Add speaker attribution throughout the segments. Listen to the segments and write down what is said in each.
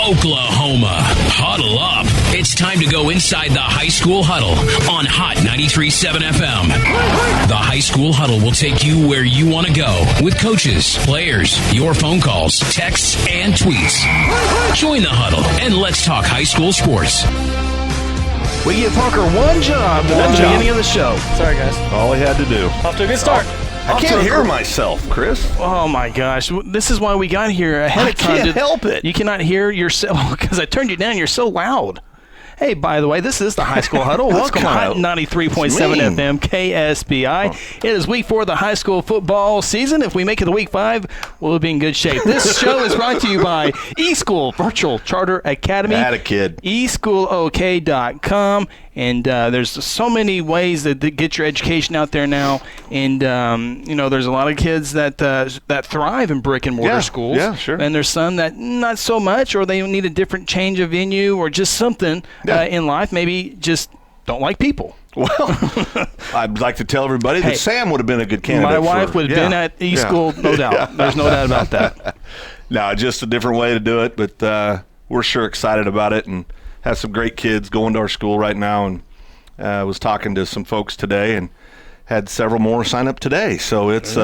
Speaker 1: Oklahoma, huddle up. It's time to go inside the High School Huddle on Hot 93.7 FM. The High School Huddle will take you where you want to go with coaches, players, your phone calls, texts, and tweets. Join the huddle and let's talk high school sports.
Speaker 2: We give Parker one job at the beginning of the show.
Speaker 3: Sorry, guys.
Speaker 4: All he had to do.
Speaker 3: Off to a good start.
Speaker 4: I can't hear myself, Chris.
Speaker 2: Oh, my gosh. This is why we got here ahead of time.
Speaker 4: I can't help it.
Speaker 2: You cannot hear yourself because I turned you down. You're so loud. Hey, by the way, this is the High School Huddle. Welcome to Hot 93.7 FM KSBI. It is week 4 of the high school football season. If we make it to week 5, we'll be in good shape. This show is brought to you by eSchool Virtual Charter Academy.
Speaker 4: Had a kid.
Speaker 2: eSchoolOK.com. And there's so many ways that get your education out there now. And, there's a lot of kids that thrive in brick and mortar schools.
Speaker 4: Yeah, sure.
Speaker 2: And there's some that not so much, or they need a different change of venue or just something in life. Maybe just don't like people.
Speaker 4: Well, I'd like to tell everybody that Sam would have been a good candidate.
Speaker 2: My wife would have been at eSchool, no doubt. There's no doubt about that.
Speaker 4: No, just a different way to do it. But we're sure excited about it and have some great kids going to our school right now, and was talking to some folks today and had several more sign up today. So it's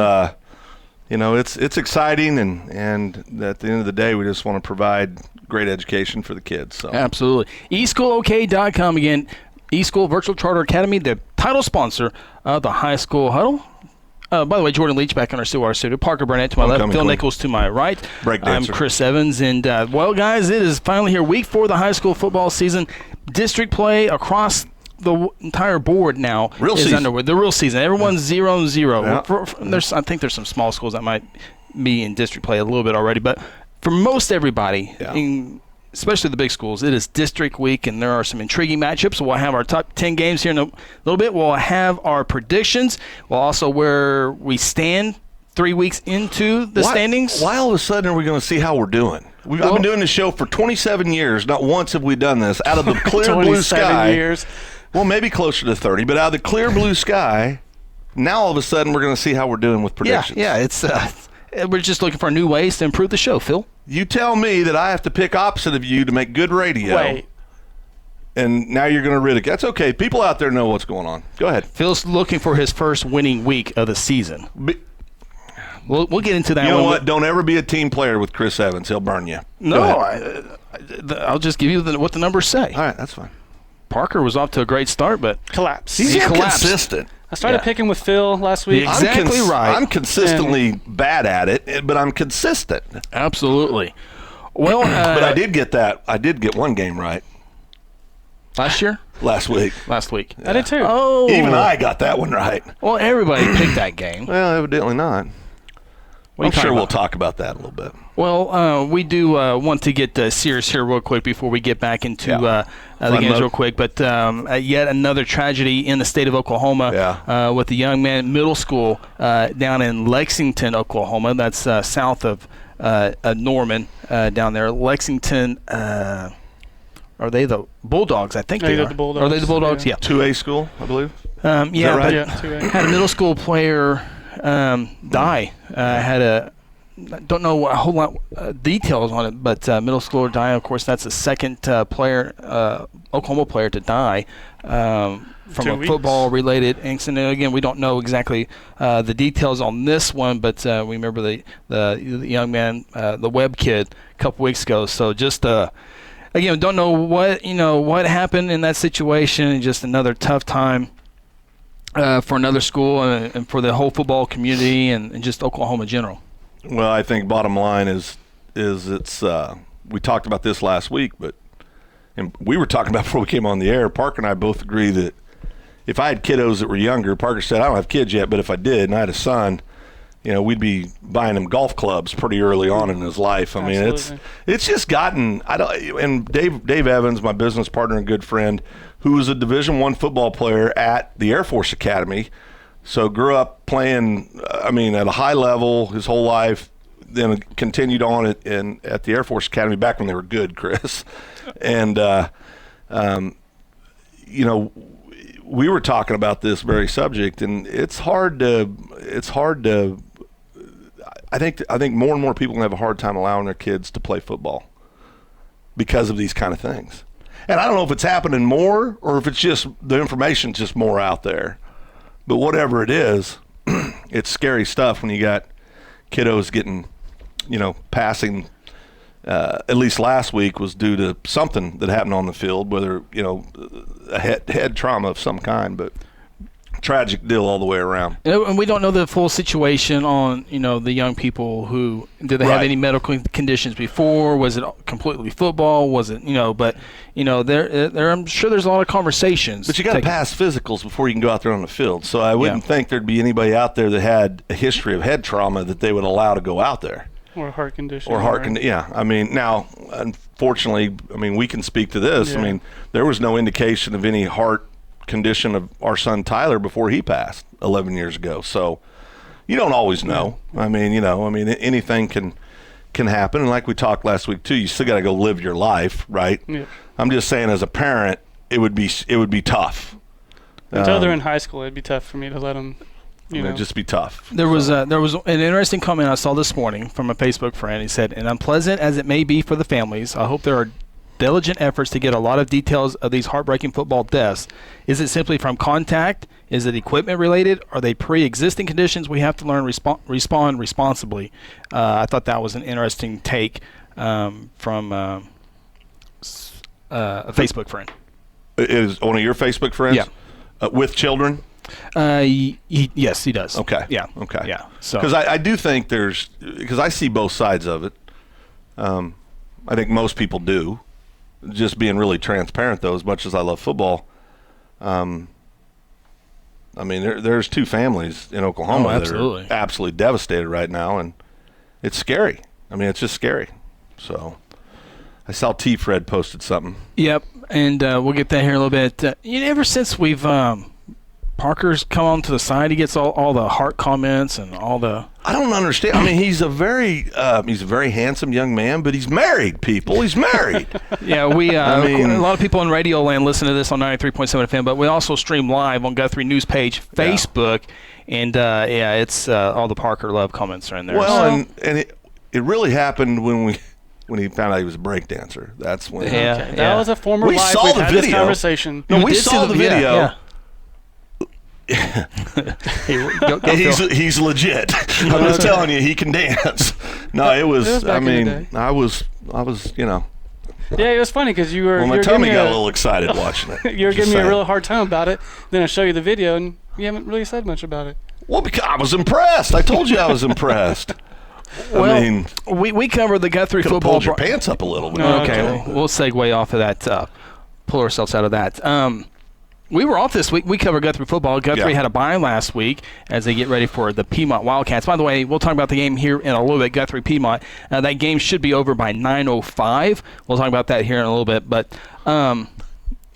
Speaker 4: it's exciting, and at the end of the day, we just want to provide great education for the kids. So
Speaker 2: absolutely. eSchoolOK.com again. eSchool Virtual Charter Academy, the title sponsor of the High School Huddle. By the way, Jordan Leach back in our studio. Parker Burnett to my left, Phil Nichols to my right. I'm Chris Evans. And, guys, it is finally here. Week 4 of the high school football season. District play across the entire board now is underway. The real season. Everyone's 0-0. Yeah. I think there's some small schools that might be in district play a little bit already. But for most everybody, especially the big schools, it is district week, and there are some intriguing matchups. We'll have our top 10 games here in a little bit. We'll have our predictions. We'll also where we stand 3 weeks into the standings.
Speaker 4: Why all of a sudden are we going to see how we're doing? I've been doing this show for 27 years. Not once have we done this. Out of the clear blue sky.
Speaker 3: Years.
Speaker 4: Well, maybe closer to 30, but out of the clear blue sky, now all of a sudden we're going to see how we're doing with predictions.
Speaker 2: Yeah, it's we're just looking for new ways to improve the show, Phil.
Speaker 4: You tell me that I have to pick opposite of you to make good radio.
Speaker 3: Wait.
Speaker 4: And now you're going to ridicule. That's okay. People out there know what's going on. Go ahead.
Speaker 2: Phil's looking for his first winning week of the season. We'll get into that.
Speaker 4: You know what? Don't ever be a team player with Chris Evans. He'll burn you.
Speaker 2: No, I'll just give you what the numbers say.
Speaker 4: All right, that's fine.
Speaker 2: Parker was off to a great start, but
Speaker 3: collapsed.
Speaker 4: He's inconsistent.
Speaker 3: I started picking with Phil last week.
Speaker 2: Exactly right.
Speaker 4: I'm consistently bad at it, but I'm consistent.
Speaker 2: Absolutely. Well,
Speaker 4: but I did get that. I did get one game right.
Speaker 2: Last year?
Speaker 4: Last week.
Speaker 2: Yeah.
Speaker 3: I did too.
Speaker 2: Oh.
Speaker 4: Even I got that one right.
Speaker 2: Well, everybody picked that game.
Speaker 4: Well, evidently not. I'm sure we'll talk about that a little bit.
Speaker 2: Well, we do want to get serious here real quick before we get back into the games real quick. But yet another tragedy in the state of Oklahoma with a young man in middle school down in Lexington, Oklahoma. That's south of Norman down there. Lexington, are they the Bulldogs? I think they are.
Speaker 3: The Bulldogs.
Speaker 2: Are they the Bulldogs? Yeah.
Speaker 4: 2A school, I believe.
Speaker 2: Yeah,
Speaker 4: right?
Speaker 2: Had a middle school player die. Don't know a whole lot details on it, but middle schooler die. Of course, that's the second Oklahoma player to die from a football-related incident. Again, we don't know exactly the details on this one, but we remember the young man, the Webb kid, a couple weeks ago. So just again, don't know what happened in that situation. Just another tough time for another school and for the whole football community and just Oklahoma in general.
Speaker 4: Well, I think bottom line is it's we talked about this last week, and we were talking about before we came on the air. Parker and I both agree that if I had kiddos that were younger, Parker said I don't have kids yet, but if I did and I had a son, we'd be buying him golf clubs pretty early on in his life. I mean, it's just gotten and Dave Evans, my business partner and good friend, who was a Division I football player at the Air Force Academy. So grew up playing, at a high level his whole life, then continued on at the Air Force Academy back when they were good, Chris. And, we were talking about this very subject, and it's hard to I think more and more people have a hard time allowing their kids to play football. because of these kind of things. And I don't know if it's happening more or if it's just the information's just more out there. But whatever it is, it's scary stuff when you got kiddos getting, passing. At least last week was due to something that happened on the field, whether, a head trauma of some kind, but tragic deal all the way around.
Speaker 2: And we don't know the full situation on, the young people who, did they have any medical conditions before? Was it completely football? Was it, but, I'm sure there's a lot of conversations.
Speaker 4: But you got to pass physicals before you can go out there on the field. So I wouldn't think there'd be anybody out there that had a history of head trauma that they would allow to go out there.
Speaker 3: Or heart condition.
Speaker 4: Yeah. I mean, now, unfortunately, we can speak to this.
Speaker 3: Yeah.
Speaker 4: There was no indication of any heart condition of our son Tyler before he passed 11 years ago. So you don't always know. Anything can happen. And like we talked last week too, you still got to go live your life, right? Yeah. I'm just saying, as a parent, it would be tough.
Speaker 3: Until they're in high school, it'd be tough for me to let them.
Speaker 4: It'd just be tough.
Speaker 2: There was an interesting comment I saw this morning from a Facebook friend. He said, "And unpleasant as it may be for the families, I hope there are diligent efforts to get a lot of details of these heartbreaking football deaths. Is it simply from contact? Is it equipment related? Are they pre-existing conditions? We have to learn respond responsibly." I thought that was an interesting take from a Facebook friend.
Speaker 4: Is one of your Facebook friends?
Speaker 2: Yeah.
Speaker 4: With children?
Speaker 2: Yes, he does.
Speaker 4: Okay.
Speaker 2: Yeah.
Speaker 4: Okay.
Speaker 2: Yeah. So
Speaker 4: because I do think because I see both sides of it. I think most people do. Just being really transparent, though, as much as I love football, there's two families in Oklahoma that are absolutely devastated right now, and it's scary. It's just scary. So I saw T-Fred posted something.
Speaker 2: Yep, and we'll get that here in a little bit. Ever since we've Parker's come on to the side, he gets all the heart comments and all the.
Speaker 4: I don't understand. He's a very handsome young man, but he's married. People, he's married.
Speaker 2: Yeah, a lot of people in radio land listen to this on 93.7 FM, but we also stream live on Guthrie News page, Facebook, and it's all the Parker love comments are in there.
Speaker 4: Well, and it really happened when he found out he was a breakdancer. That's when.
Speaker 3: That was a former life.
Speaker 4: Saw
Speaker 3: We've
Speaker 4: the
Speaker 3: had
Speaker 4: video.
Speaker 3: This conversation.
Speaker 4: No, we saw the video.
Speaker 2: Yeah.
Speaker 4: He's legit. I'm just telling you, he can dance. No, it was.
Speaker 3: I
Speaker 4: was.
Speaker 3: Yeah, it was funny because you were.
Speaker 4: Well, my tummy got a little excited watching it.
Speaker 3: You were giving me a real hard time about it. Then I show you the video, and you haven't really said much about it.
Speaker 4: Well, because I was impressed. I told you I was impressed.
Speaker 2: We covered the Guthrie football.
Speaker 4: Pulled your pants up a little bit.
Speaker 2: Okay, we'll segue off of that. Pull ourselves out of that. We were off this week. We covered Guthrie football. Guthrie had a bye last week as they get ready for the Piedmont Wildcats. By the way, we'll talk about the game here in a little bit, Guthrie-Piedmont. That game should be over by 9:05. We'll talk about that here in a little bit. But, I'll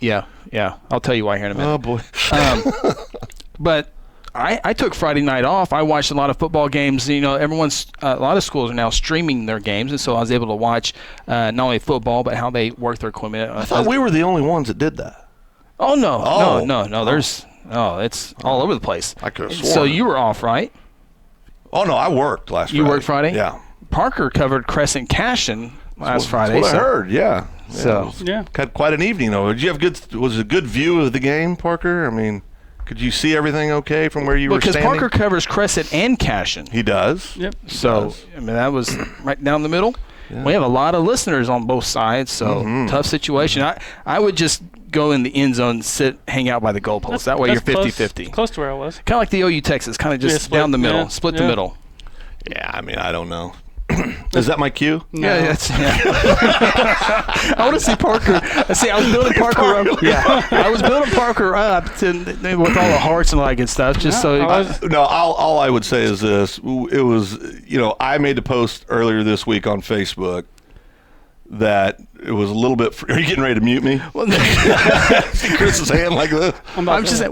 Speaker 2: tell you why here in a minute.
Speaker 4: Oh, boy.
Speaker 2: But I took Friday night off. I watched a lot of football games. A lot of schools are now streaming their games, and so I was able to watch not only football but how they work their equipment.
Speaker 4: I thought we were the only ones that did that.
Speaker 2: Oh, no. It's all over the place.
Speaker 4: I could have sworn.
Speaker 2: So you were off, right?
Speaker 4: Oh, no, I worked last Friday.
Speaker 2: You worked Friday?
Speaker 4: Yeah.
Speaker 2: Parker covered Crescent Cashin last Friday.
Speaker 4: That's what I heard, yeah.
Speaker 2: So
Speaker 4: had quite an evening, though. Did you have was it a good view of the game, Parker? Could you see everything okay from where you were standing?
Speaker 2: Because Parker covers Crescent and Cashin.
Speaker 4: He does.
Speaker 3: Yep.
Speaker 2: So, that was right down the middle. Yeah. We have a lot of listeners on both sides, so tough situation. I would just go in the end zone, hang out by the goalpost. That way you're 50-50.
Speaker 3: Close to where I was.
Speaker 2: Kind of like the OU Texas, kind of just down the middle, split the middle.
Speaker 4: Yeah, I don't know. Is that my cue?
Speaker 2: No. Yeah. I want to see Parker. I was building Parker up. Yeah, I was building Parker up with all the hearts and all that good stuff. Just
Speaker 4: all I would say is this: it was, I made a post earlier this week on Facebook that it was a little bit. Are you getting ready to mute me? See Chris's hand like this.
Speaker 2: I'm just saying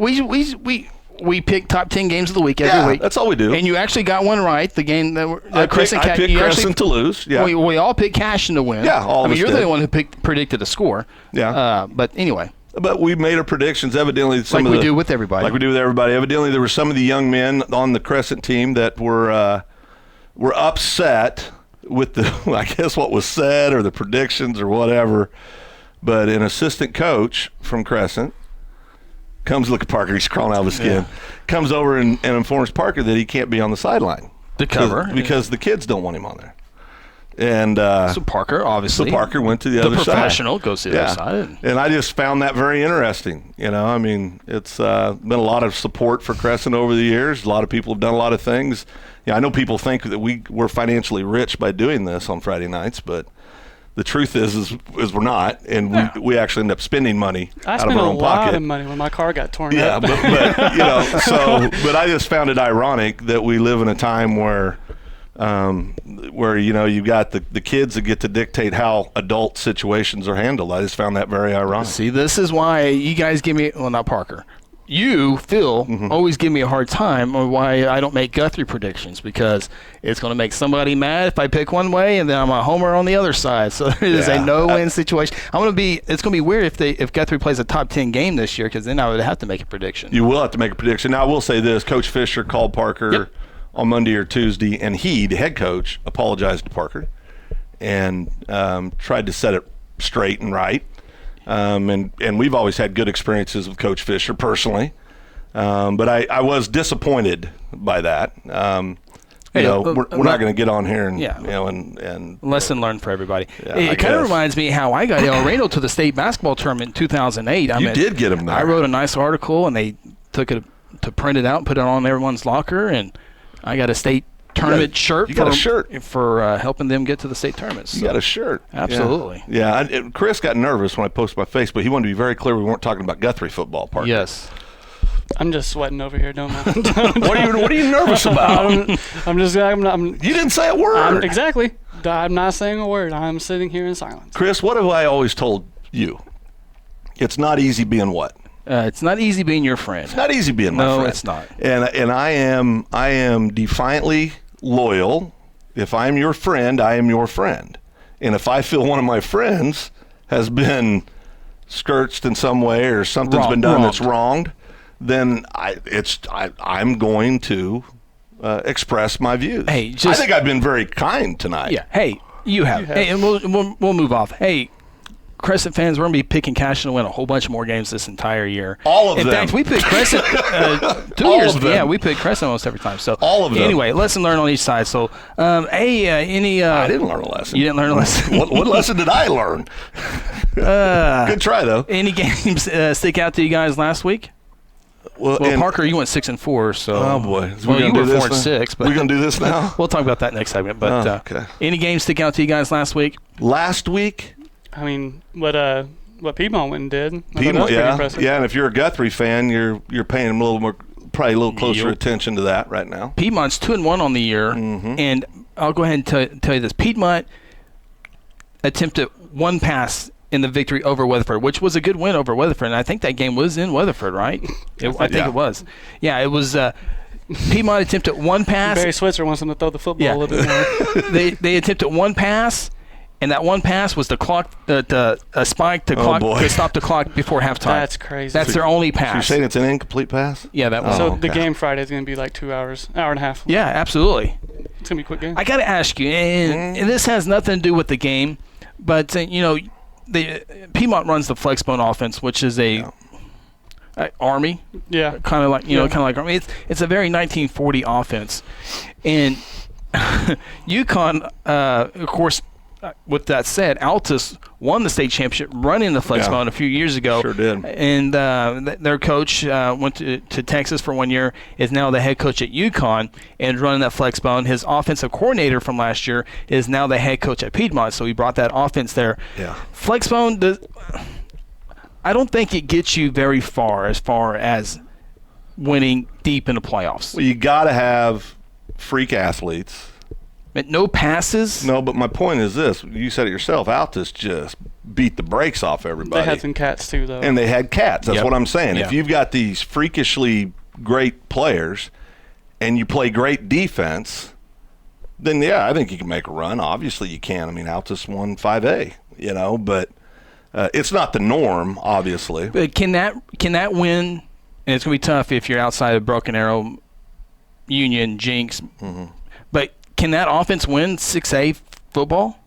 Speaker 2: we pick top 10 games of the week every week.
Speaker 4: That's all we do.
Speaker 2: And you actually got one right. The game that
Speaker 4: I picked Crescent to lose. Yeah.
Speaker 2: We all picked Cashin to win.
Speaker 4: Yeah, all of us
Speaker 2: you're
Speaker 4: did.
Speaker 2: the one who predicted a score.
Speaker 4: Yeah.
Speaker 2: But anyway.
Speaker 4: But we made our predictions. Evidently,
Speaker 2: like we do with everybody.
Speaker 4: Evidently, there were some of the young men on the Crescent team that were upset with the, I guess, what was said or the predictions or whatever. But an assistant coach from Crescent comes, look at Parker, he's crawling out of his skin, comes over and informs Parker that he can't be on the sideline.
Speaker 2: The cover.
Speaker 4: Because the kids don't want him on there. And
Speaker 2: so Parker, obviously.
Speaker 4: So Parker went to the other side.
Speaker 2: The professional goes to the other side.
Speaker 4: And I just found that very interesting. I mean, it's been a lot of support for Crescent over the years. A lot of people have done a lot of things. I know people think that we're financially rich by doing this on Friday nights, but the truth is we're not, and we actually end up spending money out of our own pocket.
Speaker 3: I spent a lot of money when my car got torn up.
Speaker 4: But but I just found it ironic that we live in a time where you've got the kids that get to dictate how adult situations are handled. I just found that very ironic.
Speaker 2: See, this is why you guys give me, well, not Parker. You, Phil, always give me a hard time on why I don't make Guthrie predictions, because it's going to make somebody mad if I pick one way and then I'm a homer on the other side. So it is a no-win situation. It's going to be weird if Guthrie plays a top 10 game this year, because then I would have to make a prediction.
Speaker 4: You will have to make a prediction. Now, I will say this. Coach Fisher called Parker on Monday or Tuesday, and he, the head coach, apologized to Parker and tried to set it straight and right. And we've always had good experiences with Coach Fisher personally, but I was disappointed by that. We're not going to get on here and and
Speaker 2: lesson learned for everybody. It kind of reminds me how I got El Reno to the state basketball tournament in 2008.
Speaker 4: You did get him there.
Speaker 2: I wrote a nice article, and they took it to print it out and put it on everyone's locker, and I got a state tournament shirt.
Speaker 4: You got a shirt
Speaker 2: for helping them get to the state tournament. So.
Speaker 4: You got a shirt.
Speaker 2: Absolutely.
Speaker 4: Yeah. Chris got nervous when I posted my Facebook. He wanted to be very clear we weren't talking about Guthrie football, Parker.
Speaker 2: Yes.
Speaker 3: I'm just sweating over here, don't mind.
Speaker 4: What are you nervous about?
Speaker 3: I'm
Speaker 4: you didn't say a word.
Speaker 3: Exactly. I'm not saying a word. I'm sitting here in silence.
Speaker 4: Chris, what have I always told you? It's not easy being what?
Speaker 2: It's not easy being your friend.
Speaker 4: It's not easy being my friend.
Speaker 2: No, it's not.
Speaker 4: And I am defiantly loyal. If I'm your friend, I am your friend. And if I feel one of my friends has been scourged in some way or something's been done that's wronged, then I'm going to express my views.
Speaker 2: Hey,
Speaker 4: I think I've been very kind tonight.
Speaker 2: Yeah. Hey, you have. Hey, and we'll move off. Hey, Crescent fans, we're going to be picking Cashin to win a whole bunch more games this entire year.
Speaker 4: All of them.
Speaker 2: In fact, we picked Crescent 2 years ago. Yeah, we picked Crescent almost every time. So
Speaker 4: all of them.
Speaker 2: Anyway, lesson learned on each side. So, any?
Speaker 4: I didn't learn a lesson.
Speaker 2: You didn't learn a lesson.
Speaker 4: What lesson did I learn? Good try though.
Speaker 2: Any games stick out to you guys last week? Well, Parker, you went 6-4, so.
Speaker 4: Oh boy.
Speaker 2: You were 4-6.
Speaker 4: We're gonna do this now.
Speaker 2: We'll talk about that next segment. But
Speaker 4: okay.
Speaker 2: Any games stick out to you guys last week?
Speaker 4: Last week?
Speaker 3: I mean, what Piedmont went and did.
Speaker 4: Piedmont, yeah. And if you're a Guthrie fan, you're paying a little more, probably a little closer attention to that right now.
Speaker 2: Piedmont's 2-1 on the year, and I'll go ahead and tell you this: Piedmont attempted one pass in the victory over Weatherford, which was a good win over Weatherford, and I think that game was in Weatherford, right? I think it was. Yeah, it was. Piedmont attempted one pass.
Speaker 3: Barry Switzer wants them to throw the football a little bit more.
Speaker 2: They attempted one pass. And that one pass was the clock, a spike to stop the clock before halftime.
Speaker 3: That's crazy.
Speaker 2: That's their only pass.
Speaker 4: So you're saying it's an incomplete pass?
Speaker 2: Yeah, that was.
Speaker 3: So the game Friday is going to be like 2 hours, hour and a half.
Speaker 2: Yeah, absolutely.
Speaker 3: It's going to be a quick game.
Speaker 2: I got to ask you, and this has nothing to do with the game, but Piedmont runs the flexbone offense, which is a Army.
Speaker 3: Yeah.
Speaker 2: Kind of like Army. It's a very 1940 offense, and UConn, of course. With that said, Altus won the state championship running the flexbone a few years ago.
Speaker 4: Sure did.
Speaker 2: And their coach went to Texas for 1 year, is now the head coach at UConn and running that flexbone. His offensive coordinator from last year is now the head coach at Piedmont, so he brought that offense there.
Speaker 4: Yeah.
Speaker 2: Flexbone, I don't think it gets you very far as winning deep in the playoffs.
Speaker 4: Well, you got to have freak athletes.
Speaker 2: No passes?
Speaker 4: No, but my point is this. You said it yourself. Altus just beat the brakes off everybody.
Speaker 3: They had some cats, too, though.
Speaker 4: And they had cats. That's what I'm saying.
Speaker 2: Yeah.
Speaker 4: If you've got these freakishly great players and you play great defense, then, I think you can make a run. Obviously, you can. I mean, Altus won 5A, but it's not the norm, obviously.
Speaker 2: But can that win, and it's going to be tough if you're outside of Broken Arrow, Union, Jinx, but can that offense win 6A football?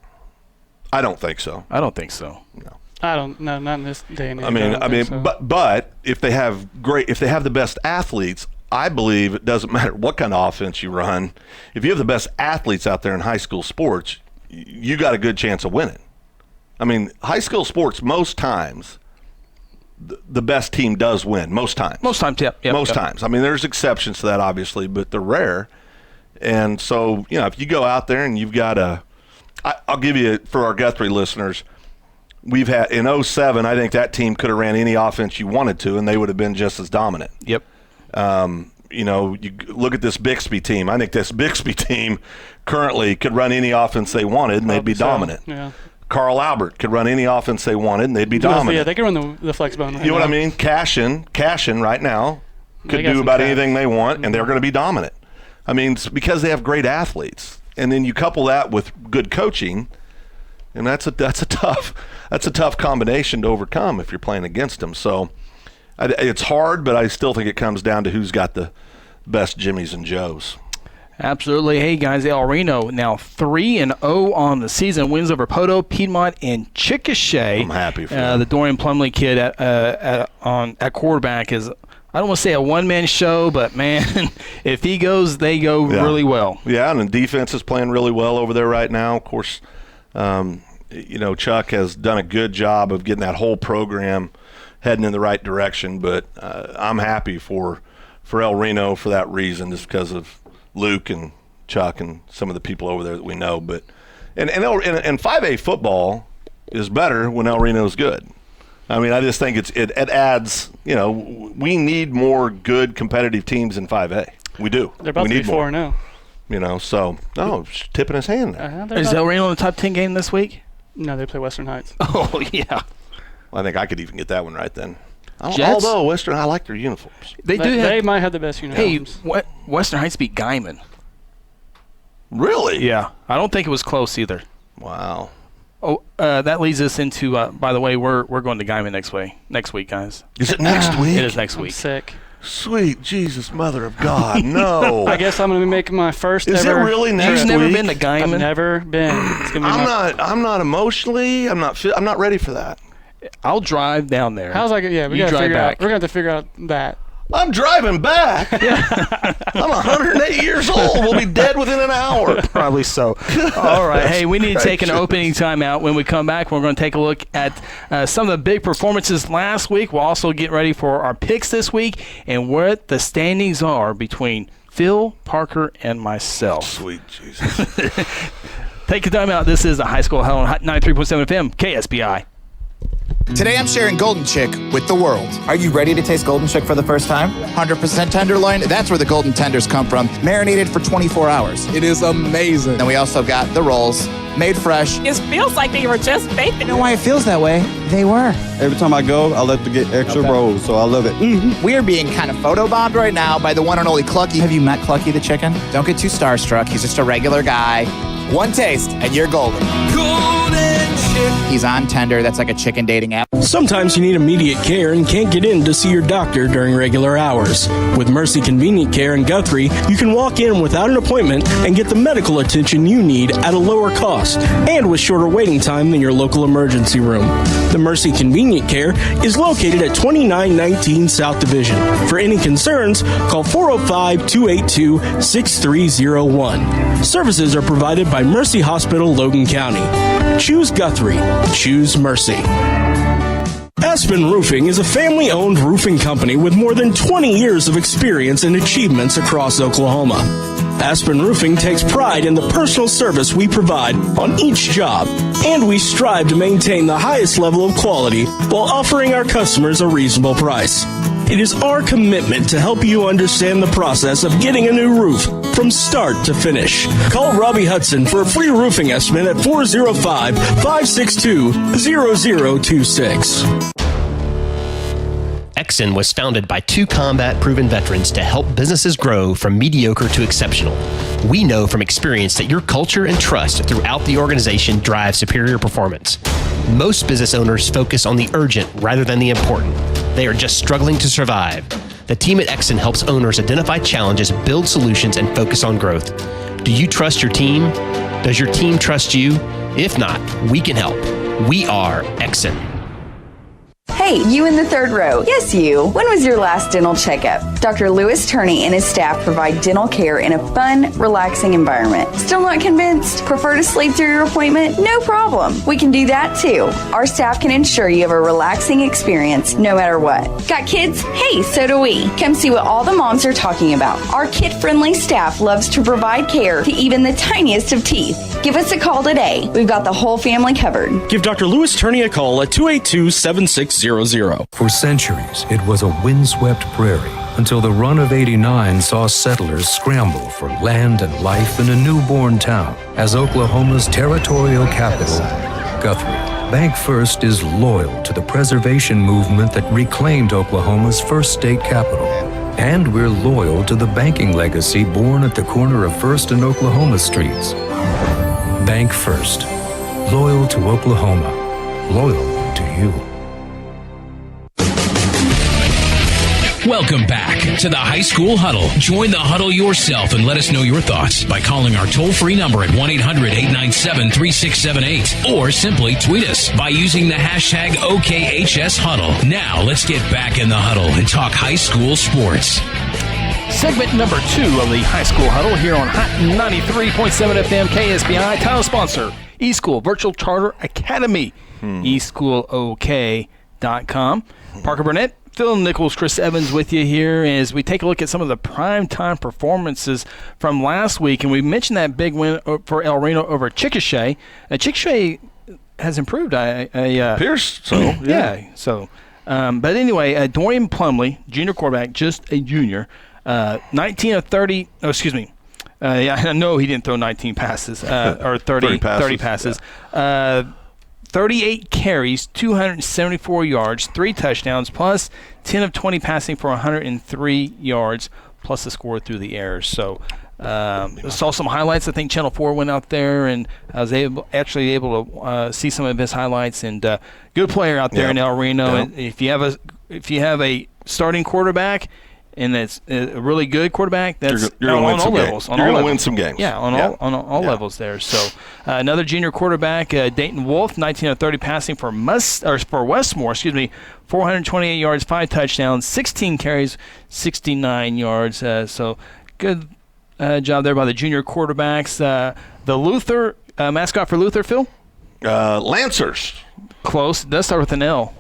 Speaker 4: I don't think so.
Speaker 2: I don't think so.
Speaker 4: No.
Speaker 3: No, not in this day and age.
Speaker 4: I mean,
Speaker 3: so.
Speaker 4: but if they have the best athletes, I believe it doesn't matter what kind of offense you run. If you have the best athletes out there in high school sports, you got a good chance of winning. I mean, high school sports, most times, the best team does win. Most times.
Speaker 2: Most times, yep.
Speaker 4: Most times. I mean, there's exceptions to that, obviously, but they're rare. And so, if you go out there and you've got I'll give you, for our Guthrie listeners, we've had, in 2007, I think that team could have ran any offense you wanted to, and they would have been just as dominant.
Speaker 2: Yep.
Speaker 4: You look at this Bixby team. I think this Bixby team currently could run any offense they wanted, and they'd be dominant.
Speaker 3: Yeah.
Speaker 4: Carl Albert could run any offense they wanted, and they'd be dominant.
Speaker 3: Yeah, they could run the flex bone right now.
Speaker 4: You know what I mean? Cashin right now could do about anything they want, and they're going to be dominant. I mean, it's because they have great athletes. And then you couple that with good coaching, and that's a tough combination to overcome if you're playing against them. So it's hard, but I still think it comes down to who's got the best Jimmies and Joes.
Speaker 2: Absolutely. Hey, guys, El Reno now 3-0 on the season. Wins over Poto, Piedmont, and Chickasha.
Speaker 4: I'm happy for them.
Speaker 2: The Dorian Plumley kid at quarterback is, I don't want to say a one-man show, but, man, if he goes, they go really well.
Speaker 4: Yeah, and the defense is playing really well over there right now. Of course, Chuck has done a good job of getting that whole program heading in the right direction, but I'm happy for El Reno for that reason, just because of Luke and Chuck and some of the people over there that we know. But and 5A football is better when El Reno's good. I mean, I just think it adds. We need more good competitive teams in 5A. We do.
Speaker 3: They're about to be 4-0.
Speaker 4: Tipping his hand there.
Speaker 2: Is El Reno in the top 10 game this week?
Speaker 3: No, they play Western Heights.
Speaker 2: Oh, yeah.
Speaker 4: Well, I think I could even get that one right then.
Speaker 2: Jets?
Speaker 4: Although Western, I like their uniforms.
Speaker 3: They might have the best uniforms.
Speaker 2: Hey, Western Heights beat Guyman.
Speaker 4: Really?
Speaker 2: Yeah. I don't think it was close either.
Speaker 4: Wow.
Speaker 2: Oh, that leads us into, by the way, we're going to Guyman next week, guys.
Speaker 4: Is it next week?
Speaker 2: It is next week.
Speaker 3: I'm sick.
Speaker 4: Sweet Jesus, Mother of God, no.
Speaker 3: I guess I'm going to be making my first
Speaker 4: Is
Speaker 3: ever.
Speaker 4: it really next
Speaker 2: You've
Speaker 4: week?
Speaker 2: never been to Guyman?
Speaker 3: I've never been. It's gonna be
Speaker 4: I'm not emotionally. I'm not ready for that.
Speaker 2: I'll drive down there.
Speaker 3: How's that? Yeah, we got to figure out. We're going to have to figure out that.
Speaker 4: I'm driving back. I'm 108 years old. We'll be dead within an hour.
Speaker 2: Probably so. All right. Hey, we need to take an opening timeout. When we come back, we're going to take a look at some of the big performances last week. We'll also get ready for our picks this week and what the standings are between Phil, Parker, and myself.
Speaker 4: Sweet Jesus.
Speaker 2: Take a timeout. This is the High School Huddle on 93.7 FM, KSBI.
Speaker 5: Today I'm sharing Golden Chick with the world.
Speaker 6: Are you ready to taste Golden Chick for the first time?
Speaker 5: 100% tenderloin, that's where the golden tenders come from, marinated for 24 hours.
Speaker 6: It is amazing.
Speaker 5: Then we also got the rolls, made fresh.
Speaker 7: It feels like they were just baked.
Speaker 5: You know why it feels that way? They were.
Speaker 6: Every time I go, I like to get extra rolls, so I love it.
Speaker 5: Mm-hmm. We are being kind of photobombed right now by the one and only Clucky. Have you met Clucky the chicken? Don't get too starstruck. He's just a regular guy. One taste, and you're golden. Golden Chick. He's on Tender. That's like a chicken dating app.
Speaker 8: Sometimes you need immediate care and can't get in to see your doctor during regular hours. With Mercy Convenient Care in Guthrie, you can walk in without an appointment and get the medical attention you need at a lower cost and with shorter waiting time than your local emergency room. The Mercy Convenient Care is located at 2919 South Division. For any concerns, call 405-282-6301. Services are provided by Mercy Hospital, Logan County. Choose Guthrie. Choose Mercy. Aspen Roofing is a family-owned roofing company with more than 20 years of experience and achievements across Oklahoma. Aspen Roofing takes pride in the personal service we provide on each job, and we strive to maintain the highest level of quality while offering our customers a reasonable price. It is our commitment to help you understand the process of getting a new roof from start to finish. Call Robbie Hudson for a free roofing estimate at 405-562-0026.
Speaker 9: Exxon was founded by two combat-proven veterans to help businesses grow from mediocre to exceptional. We know from experience that your culture and trust throughout the organization drive superior performance. Most business owners focus on the urgent rather than the important. They are just struggling to survive. The team at Exxon helps owners identify challenges, build solutions, and focus on growth. Do you trust your team? Does your team trust you? If not, we can help. We are Exon.
Speaker 10: Hey, you in the third row. Yes, you. When was your last dental checkup? Dr. Louis Turney and his staff provide dental care in a fun, relaxing environment. Still not convinced? Prefer to sleep through your appointment? No problem. We can do that too. Our staff can ensure you have a relaxing experience no matter what. Got kids? Hey, so do we. Come see what all the moms are talking about. Our kid-friendly staff loves to provide care to even the tiniest of teeth. Give us a call today. We've got the whole family covered.
Speaker 8: Give Dr. Louis Turney a call at 282-7600.
Speaker 11: For centuries, it was a windswept prairie until the run of '89 saw settlers scramble for land and life in a newborn town as Oklahoma's territorial capital, Guthrie. Bank First is loyal to the preservation movement that reclaimed Oklahoma's first state capital. And we're loyal to the banking legacy born at the corner of First and Oklahoma Streets. Bank First. Loyal to Oklahoma. Loyal to you.
Speaker 1: Welcome back to the High School Huddle. Join the huddle yourself and let us know your thoughts by calling our toll-free number at 1-800-897-3678 or simply tweet us by using the hashtag OKHSHuddle. Now let's get back in the huddle and talk high school sports.
Speaker 2: Segment number 2 of the High School Huddle here on Hot 93.7 FM KSBI. Title sponsor, eSchool Virtual Charter Academy. eSchoolOK.com. Parker Burnett, Phil Nichols, Chris Evans with you here as we take a look at some of the primetime performances from last week. And we mentioned that big win for El Reno over Chickasha. Chickasha has improved.
Speaker 4: Appears so.
Speaker 2: Yeah. So, but anyway, Dorian Plumley, junior quarterback, just a junior, 19 of 30. Oh, excuse me. I know he didn't throw 19 passes or 30 passes. 38 carries, 274 yards, 3 touchdowns, plus 10 of 20 passing for 103 yards, plus a score through the air. So saw some highlights. I think Channel 4 went out there, and I was able to see some of his highlights. And good player out there in El Reno. And if you have a starting quarterback, and it's a really good quarterback, that's
Speaker 4: you're going to win some
Speaker 2: levels.
Speaker 4: You're going to win some games.
Speaker 2: Yeah, on all levels there. So another junior quarterback, Dayton Wolf, 19 of 30 passing for Westmore, 428 yards, 5 touchdowns, 16 carries, 69 yards. So good job there by the junior quarterbacks. The Luther mascot for Luther, Phil?
Speaker 4: Lancers.
Speaker 2: Close. It does start with an L.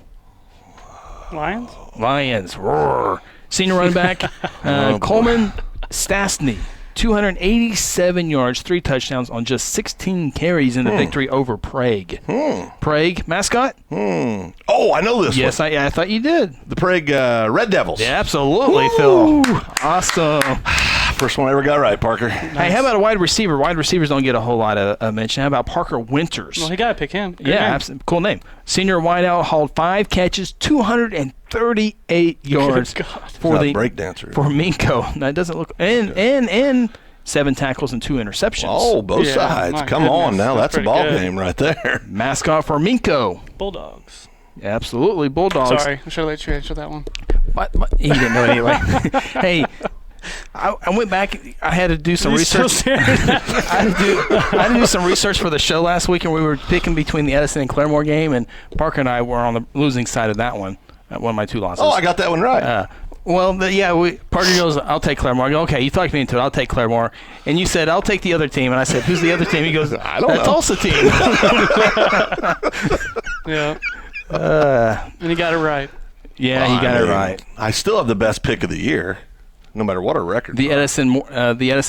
Speaker 2: Lions. Roar. Senior running back, Coleman Stastny, 287 yards, 3 touchdowns on just 16 carries in the victory over Prague. Prague, mascot?
Speaker 4: Oh, I know this
Speaker 2: yes,
Speaker 4: one.
Speaker 2: I thought you did.
Speaker 4: The Prague Red Devils.
Speaker 2: Yeah, absolutely, Phil. Awesome.
Speaker 4: First one I ever got right, Parker.
Speaker 2: Nice. Hey, how about a wide receiver? Wide receivers don't get a whole lot of mention. How about Parker Winters?
Speaker 3: Well, he got to pick him. Good
Speaker 2: yeah,
Speaker 3: name.
Speaker 2: absolutely. Cool name. Senior wideout, hauled 5 catches, 238 yards for the
Speaker 4: breakdancer
Speaker 2: for Minko. That doesn't look and 7 tackles and 2 interceptions.
Speaker 4: Oh, both sides. Come on now, that's a ball game right there.
Speaker 2: Mascot for Minko.
Speaker 3: Bulldogs.
Speaker 2: Absolutely, Bulldogs.
Speaker 3: Sorry, I should have let you answer that one.
Speaker 2: But he didn't know anyway. Hey, I went back. I had to do some research. I had to do some research for the show last week, and we were picking between the Edison and Claremore game, and Parker and I were on the losing side of that one. One of my 2 losses.
Speaker 4: Oh, I got that one right.
Speaker 2: Parker goes, I'll take Claremore. I go, okay, you talked me into it. I'll take Claremore. And you said, I'll take the other team. And I said, who's the other team? He goes,
Speaker 4: I don't know.
Speaker 2: Tulsa team.
Speaker 3: Yeah. And he got it right.
Speaker 2: Yeah, he got it right.
Speaker 4: I still have the best pick of the year, no matter what our record.
Speaker 2: The Edison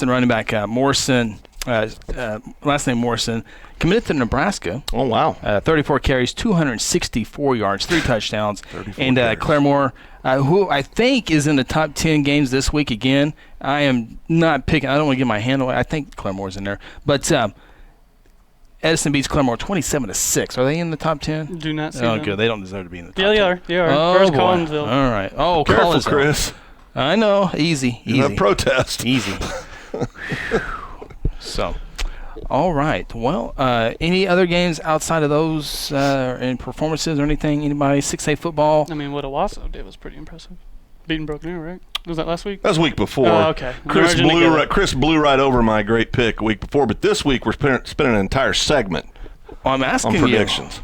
Speaker 2: running back, Morrison, last name Morrison, committed to Nebraska.
Speaker 4: Oh, wow.
Speaker 2: 34 carries, 264 yards, 3 touchdowns. And Claremore, who I think is in the top 10 games this week again. I am not picking. I don't want to get my hand away. I think Claremore's in there. But Edison beats Claremore 27-6. Are they in the top 10?
Speaker 3: Do not see them.
Speaker 2: Good. They don't deserve to be in the top 10.
Speaker 3: Yeah, they are.
Speaker 2: Oh,
Speaker 3: First
Speaker 2: boy.
Speaker 3: Collinsville.
Speaker 2: All right. Oh,
Speaker 4: careful,
Speaker 2: Collinsville.
Speaker 4: Chris.
Speaker 2: I know. Easy.
Speaker 4: A protest.
Speaker 2: Easy. So, all right. Well, any other games outside of those and performances or anything? Anybody? 6A football?
Speaker 3: I mean, what Owasso did was pretty impressive. Beating Broken Arrow, right? Was that last week?
Speaker 4: That was week before.
Speaker 3: Oh, okay.
Speaker 4: Chris blew right over my great pick week before, but this week we're spending an entire segment
Speaker 2: I'm asking
Speaker 4: on predictions.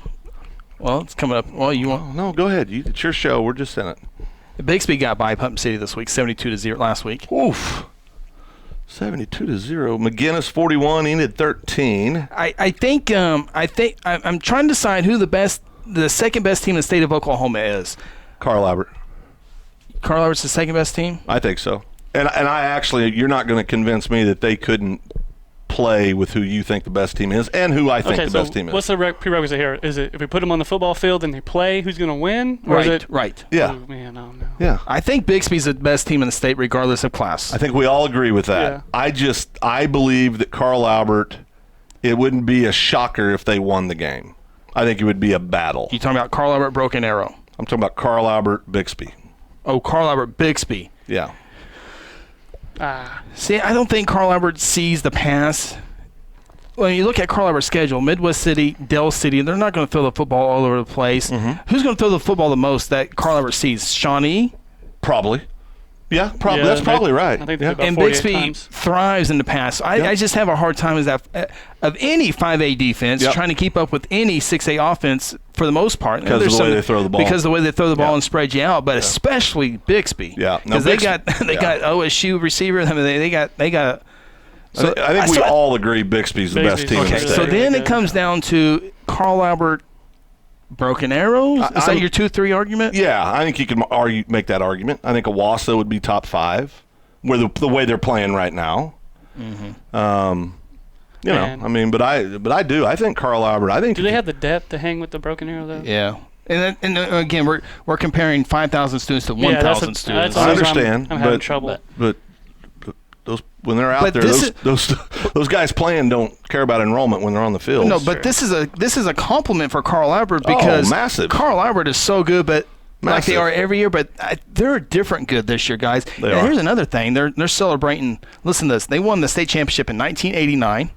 Speaker 2: Well, it's coming up. Well, you want?
Speaker 4: No, go ahead. It's your show. We're just in it.
Speaker 2: Bixby got by Putnam City this week, 72-0 last week.
Speaker 4: Oof. 72-0. McGinnis 41, Enid 13.
Speaker 2: I think I'm trying to decide who the second best team in the state of Oklahoma is.
Speaker 4: Carl Albert.
Speaker 2: Carl Albert's the second best team?
Speaker 4: I think so. And I actually, you're not going to convince me that they couldn't play with who you think the best team is and who I think the best team is.
Speaker 3: What's the prerequisite here? Is it if we put them on the football field and they play, who's going to win? Or
Speaker 2: Right,
Speaker 3: is it,
Speaker 2: right.
Speaker 4: Yeah.
Speaker 3: Oh, man, I don't know.
Speaker 4: Yeah.
Speaker 2: I think Bixby's the best team in the state regardless of class.
Speaker 4: I think we all agree with that.
Speaker 3: Yeah.
Speaker 4: I believe that Carl Albert, it wouldn't be a shocker if they won the game. I think it would be a battle.
Speaker 2: You talking about Carl Albert, Broken Arrow?
Speaker 4: I'm talking about Carl Albert, Bixby.
Speaker 2: Oh, Carl Albert, Bixby.
Speaker 4: Yeah.
Speaker 2: See, I don't think Carl Albert sees the pass. When you look at Carl Albert's schedule, Midwest City, Dell City, they're not going to throw the football all over the place. Mm-hmm. Who's going to throw the football the most that Carl Albert sees? Shawnee?
Speaker 4: Probably. Yeah, probably.
Speaker 3: Yeah,
Speaker 4: that's probably right.
Speaker 3: I think
Speaker 4: yeah.
Speaker 3: about
Speaker 2: And
Speaker 3: 48
Speaker 2: Bixby
Speaker 3: times.
Speaker 2: thrives in the pass. I just have a hard time of any 5A defense trying to keep up with any 6A offense for the most part.
Speaker 4: Because of the way they throw the ball.
Speaker 2: Because of the way they throw the ball and spread you out, but especially Bixby.
Speaker 4: Yeah.
Speaker 2: Because they got OSU receiver. I mean, they got.
Speaker 4: So I think we all agree Bixby's the best team in the state.
Speaker 2: So then it comes down to Carl Albert, Broken Arrows. Is that your 2-3 argument?
Speaker 4: Yeah, I think you can make that argument. I think Owasso would be top 5, where the way they're playing right now. Mm-hmm. You know, I mean, but I do. I think Carl Albert. I think.
Speaker 3: Do they have the depth to hang with the Broken Arrow though?
Speaker 2: Yeah. And again, we're comparing 5,000 students to 1,000 students.
Speaker 4: I understand.
Speaker 3: I'm having trouble.
Speaker 4: But those when they're out there, those guys playing don't care about enrollment when they're on the field.
Speaker 2: No, but this is a compliment for Carl Albert because
Speaker 4: massive.
Speaker 2: Carl Albert is so good, but like they are every year. But they're a different good this year, guys. And here's another thing: they're celebrating. Listen to this. They won the state championship in 1989.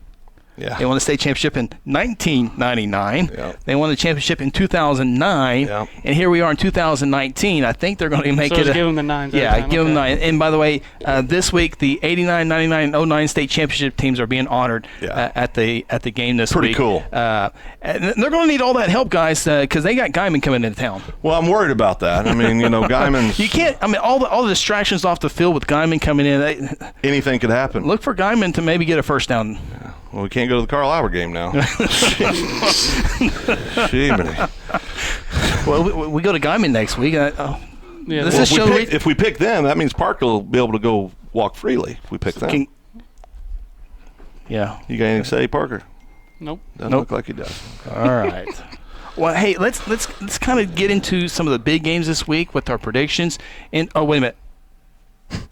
Speaker 4: Yeah.
Speaker 2: They won the state championship in 1999.
Speaker 4: Yep.
Speaker 2: They won the championship in 2009.
Speaker 4: Yep.
Speaker 2: And here we are in 2019. I think they're going to make
Speaker 3: so
Speaker 2: it.
Speaker 3: Give them the 9s.
Speaker 2: Yeah, give them 9. And by the way, this week the 89, 99, and 09 state championship teams are being honored at the game this
Speaker 4: Pretty
Speaker 2: week.
Speaker 4: Cool.
Speaker 2: And they're going to need all that help, guys, because they got Guyman coming into town.
Speaker 4: Well, I'm worried about that. I mean, Guyman's.
Speaker 2: You can't. I mean, all the distractions off the field with Guyman coming in. Anything
Speaker 4: could happen.
Speaker 2: Look for Guyman to maybe get a first down.
Speaker 4: Yeah. Well, we can't go to the Carl Albert game now.
Speaker 2: Well, we go to Guyman next week.
Speaker 4: If we pick them, that means Parker will be able to go walk freely if we pick them.
Speaker 2: Yeah.
Speaker 4: You got anything to say, Parker?
Speaker 3: Nope.
Speaker 4: Doesn't look like he does.
Speaker 2: All right. Well, hey, let's kind of get into some of the big games this week with our predictions. And wait a minute.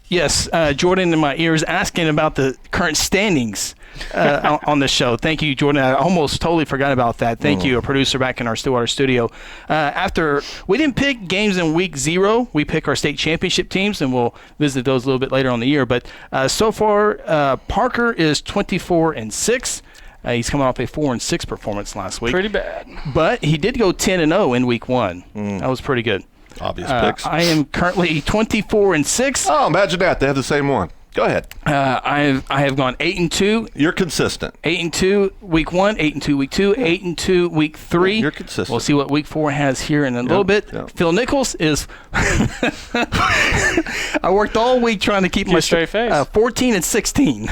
Speaker 2: Yes, Jordan in my ears asking about the current standings on the show. Thank you, Jordan. I almost totally forgot about that. Thank you, a producer back in our Stillwater studio. After we didn't pick games in week 0, we pick our state championship teams, and we'll visit those a little bit later on the year. But so far, Parker is 24-6. He's coming off a 4-6 performance last week.
Speaker 3: Pretty bad.
Speaker 2: But he did go 10-0 in week 1. That was pretty good.
Speaker 4: Obvious picks.
Speaker 2: I am currently 24-6.
Speaker 4: Oh, imagine that. They have the same one. Go ahead.
Speaker 2: I have gone 8-2.
Speaker 4: You're consistent.
Speaker 2: 8-2 week 1, 8-2 week 2, 8-2 week 3.
Speaker 4: You're consistent.
Speaker 2: We'll see what week 4 has here in a little bit.
Speaker 4: Yep.
Speaker 2: Phil Nichols is. I worked all week trying to keep my
Speaker 3: straight face.
Speaker 2: 14-16.